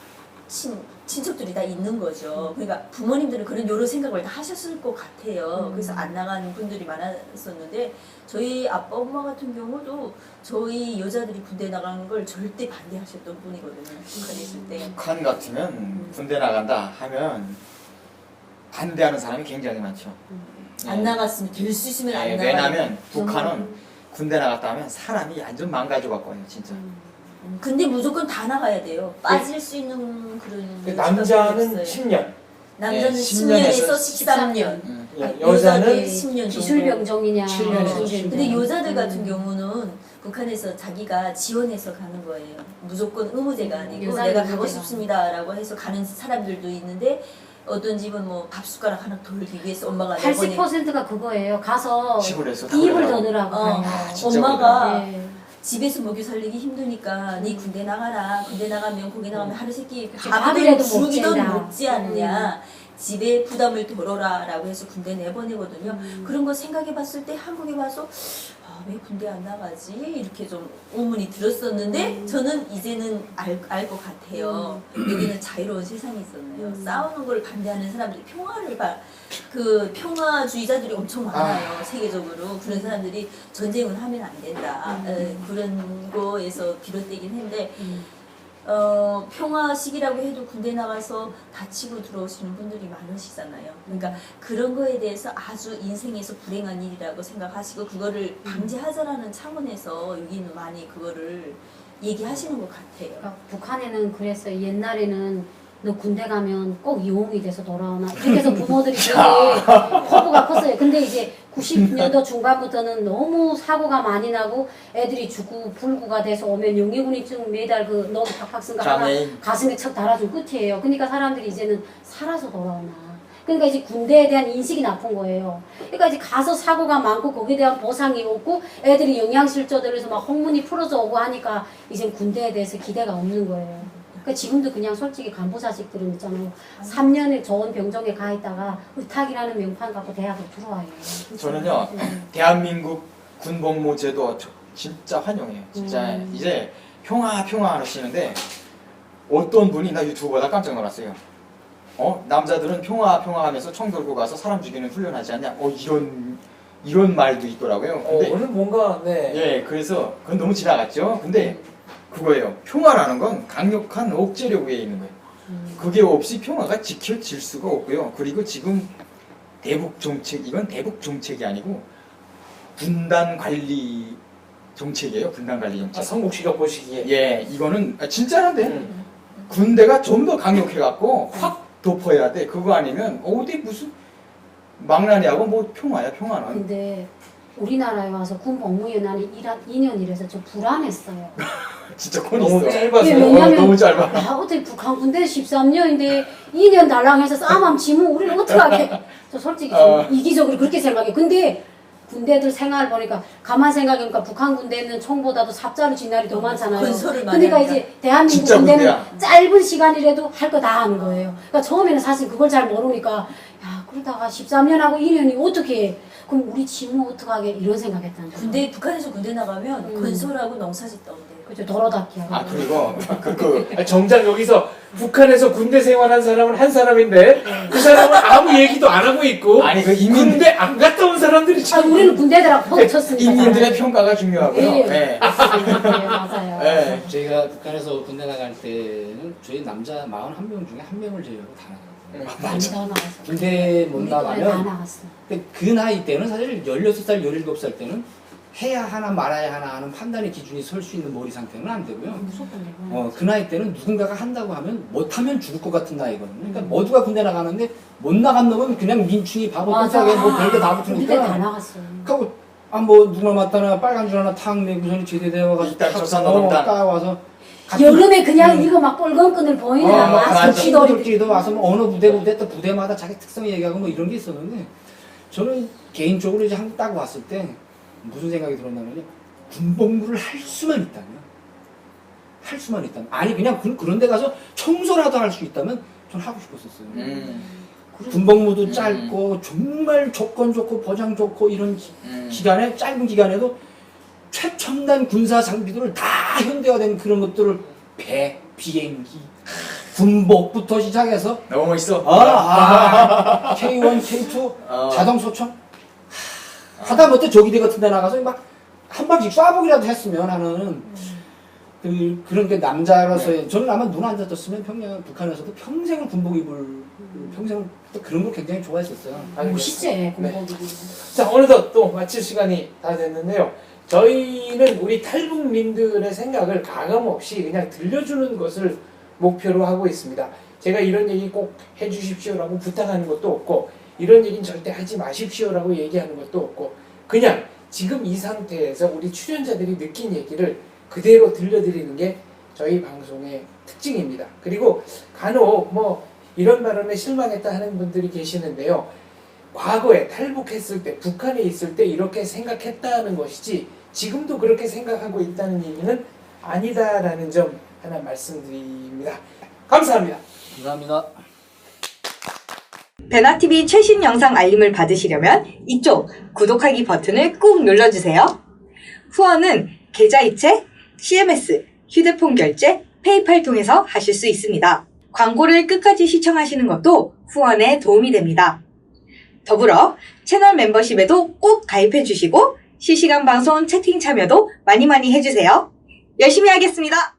친척들이 다 있는 거죠. 그러니까 부모님들은 그런 여러 생각을 다 하셨을 것 같아요. 그래서 안 나간 분들이 많았었는데 저희 아빠 엄마 같은 경우도 저희 여자들이 군대 나가는 걸 절대 반대하셨던 분이거든요. 북한에 있을 때. 북한 같으면 군대 나간다 하면 반대하는 사람이 굉장히 많죠. 안 나갔으면 될 수 있으면 안 나가. 왜냐하면 북한은 군대 나갔다 하면 사람이 완전 망가져갖고 와요 진짜. 근데 무조건 다 나가야 돼요. 빠질 수 있는 그런 남자는 없어요. 10년, 남자는 네, 10년에서 13년. 13년. 여자는 10년 정도. 기술병종이냐. 7년에서 뭐 10년. 근데 여자들 같은 경우는 북한에서 자기가 지원해서 가는 거예요. 무조건 의무제가 아니고 여자는 내가 가고 의무제가. 싶습니다라고 해서 가는 사람들도 있는데 어떤 집은 뭐 밥숟가락 하나 돌리기 위해서 엄마가 내보내 80%가 그거예요. 가서 시골에서 다 입을 그러더라고. 더느라고. 진짜 엄마가 네. 집에서 먹여 살리기 힘드니까 네 군대 나가라. 군대 나가면 거기 나가면 하루 세끼 밥이라도 밥이라도 먹지 주기도 않나. 먹지 않냐. 집에 부담을 덜어라 라고 해서 군대 내보내거든요. 그런 거 생각해 봤을 때 한국에 와서 왜 군대 안 나가지? 이렇게 좀 의문이 들었었는데 저는 이제는 알 것 같아요. 여기는 자유로운 세상이 있었나요? 싸우는 걸 반대하는 사람들이 그 평화주의자들이 엄청 많아요. 세계적으로. 그런 사람들이 전쟁은 하면 안 된다. 그런 거에서 비롯되긴 했는데 평화식이라고 해도 군대 나가서 다치고 들어오시는 분들이 많으시잖아요. 그러니까 그런 거에 대해서 아주 인생에서 불행한 일이라고 생각하시고 그거를 방지하자라는 차원에서 여기는 많이 그거를 얘기하시는 것 같아요. 그러니까 북한에는 그랬어요. 옛날에는 너 군대 가면 꼭 이용이 돼서 돌아오나 이렇게 해서 부모들이 되게 포부가 컸어요. 근데 이제 90년도 중반부터는 너무 사고가 많이 나고 애들이 죽고 불구가 돼서 오면 용의군인증 매달 그 너무 팍팍 쓴 거 하나 장애인. 가슴에 척 달아준 끝이에요. 그러니까 사람들이 이제는 살아서 돌아오나 그러니까 이제 군대에 대한 인식이 나쁜 거예요. 그러니까 이제 가서 사고가 많고 거기에 대한 보상이 없고 애들이 영양실조들에서 막 홍문이 풀어져 오고 하니까 이제 군대에 대해서 기대가 없는 거예요. 그러니까 지금도 그냥 솔직히 간부 자식들은 있잖아요. 3년을 좋은 병정에 가 있다가 의탁이라는 명판 갖고 대학을 들어와요. 저는요, 대한민국 군복무제도 진짜 환영해요. 진짜 이제 평화 하시는데 어떤 분이 나 유튜브 보다 깜짝 놀랐어요. 남자들은 평화 하면서 총 들고 가서 사람 죽이는 훈련하지 않냐? 이런 말도 있더라고요. 근데 오늘 뭔가 네. 예, 그래서 그건 너무 지나갔죠. 근데 그거예요. 평화라는 건 강력한 억제력 위에 있는 거예요. 그게 없이 평화가 지켜질 수가 없고요. 그리고 지금 대북 정책, 이건 대북 정책이 아니고 분단 관리 정책이에요. 분단 관리 정책. 성국 씨가 보시기에 예, 이거는 진짜인데 군대가 좀 더 강력해갖고 확 덮어야 돼. 그거 아니면 어디 무슨 망나니하고 뭐 평화는. 근데 우리나라에 와서 군 복무연한이 2년 일해서 좀 불안했어요. 진짜 콘 너무 있어. 짧아서 예, 왜냐면 너무 짧아. 야, 어떻게 북한 군대 13년인데 2년 달랑해서 싸움하면 지면 우리는 어떡하게. 저 솔직히 좀 이기적으로 그렇게 생각해. 근데 군대들 생활을 보니까 가만 생각해보니까 북한 군대는 총보다도 삽자루 진날이 더 많잖아요. 건설을 많이 그러니까 하니까. 이제 대한민국 진짜 군대는 군대야. 짧은 시간이라도 할 거 다 하는 거예요. 그러니까 처음에는 사실 그걸 잘 모르니까 야 그러다가 13년하고 2년이 어떻게 해? 그럼 우리 지문 어떡하게 이런 생각했다는 거예요. 군대 북한에서 군대 나가면 건설하고 농사짓다 온대. 그죠 도로닦기 하고. 그리고 정작 여기서 북한에서 군대 생활한 사람은 한 사람인데 그 사람은 아무 얘기도 안 하고 있고 아니 그 인민 군대 안 갔다 온 사람들이 아, 참 우리는 군대들하고 퍽 쳤으니까. 인민들의 평가가 중요하고요. 예. 예. 네, 맞아요. 예. 저희가 북한에서 군대 나갈 때는 저희 남자 41명 중에 1명을 제외하고 다 나갔거든요. 많이 더 나갔어. 군대 못 우리 또래 다 나가면 나갔어. 근데 그 나이 때는 사실 16살, 17살 때는 해야 하나 말아야 하나 하는 판단의 기준이 설 수 있는 머리 상태는 안 되고요. 무조건 되고. 그 나이 때는 누군가가 한다고 하면 못하면 죽을 것 같은 나이거든요. 그러니까 모두가 군대 나가는데 못 나간 놈은 그냥 민충이 바보 맞아. 똥싸게 뭐 별게 다 군대 다 붙으니까. 나갔어. 하고 뭐 누가 맞다나 빨간 줄 하나 탁 내고 전에 제대되어 와가지고 일단 조선노동단. 따와서 여름에 그냥 이거 막 뻘건끈을 보이는 막 맞아. 덕지돌이. 친구들끼리도 와서 뭐 어느 부대 또 부대마다 자기 특성 얘기하고 뭐 이런 게 있었는데 저는 개인적으로 이제 한국 딱 왔을 때 무슨 생각이 들었냐면요. 군복무를 할 수만 있다면 아니 그냥 그런 데 가서 청소라도 할 수 있다면 전 하고 싶었었어요. 군복무도 짧고 정말 조건 좋고 보장 좋고 이런 기간에 짧은 기간에도 최첨단 군사 장비들을 다 현대화된 그런 것들을 배, 비행기, 군복부터 시작해서 너무 멋있어. K1, K2 자동 소총 하다못해 저기대 같은 데 나가서 막 한 방씩 쏴보기라도 했으면 하는 그런 게 남자로서의 저는 아마 눈 안 떴으면 북한에서도 평생을 군복 입을 평생을 또 그런 걸 굉장히 좋아했었어요. 멋있지 군복이. 자 어느덧 또 마칠 시간이 다 됐는데요. 저희는 우리 탈북민들의 생각을 가감없이 그냥 들려주는 것을 목표로 하고 있습니다. 제가 이런 얘기 꼭 해주십시오라고 부탁하는 것도 없고 이런 얘기는 절대 하지 마십시오라고 얘기하는 것도 없고 그냥 지금 이 상태에서 우리 출연자들이 느낀 얘기를 그대로 들려드리는 게 저희 방송의 특징입니다. 그리고 간혹 뭐 이런 발언에 실망했다 하는 분들이 계시는데요. 과거에 탈북했을 때 북한에 있을 때 이렇게 생각했다는 것이지 지금도 그렇게 생각하고 있다는 얘기는 아니다라는 점 하나 말씀드립니다. 감사합니다. 감사합니다. 베나TV 최신 영상 알림을 받으시려면 이쪽 구독하기 버튼을 꾹 눌러주세요. 후원은 계좌이체, CMS, 휴대폰 결제, 페이팔 통해서 하실 수 있습니다. 광고를 끝까지 시청하시는 것도 후원에 도움이 됩니다. 더불어 채널 멤버십에도 꼭 가입해 주시고 실시간 방송 채팅 참여도 많이 해주세요. 열심히 하겠습니다.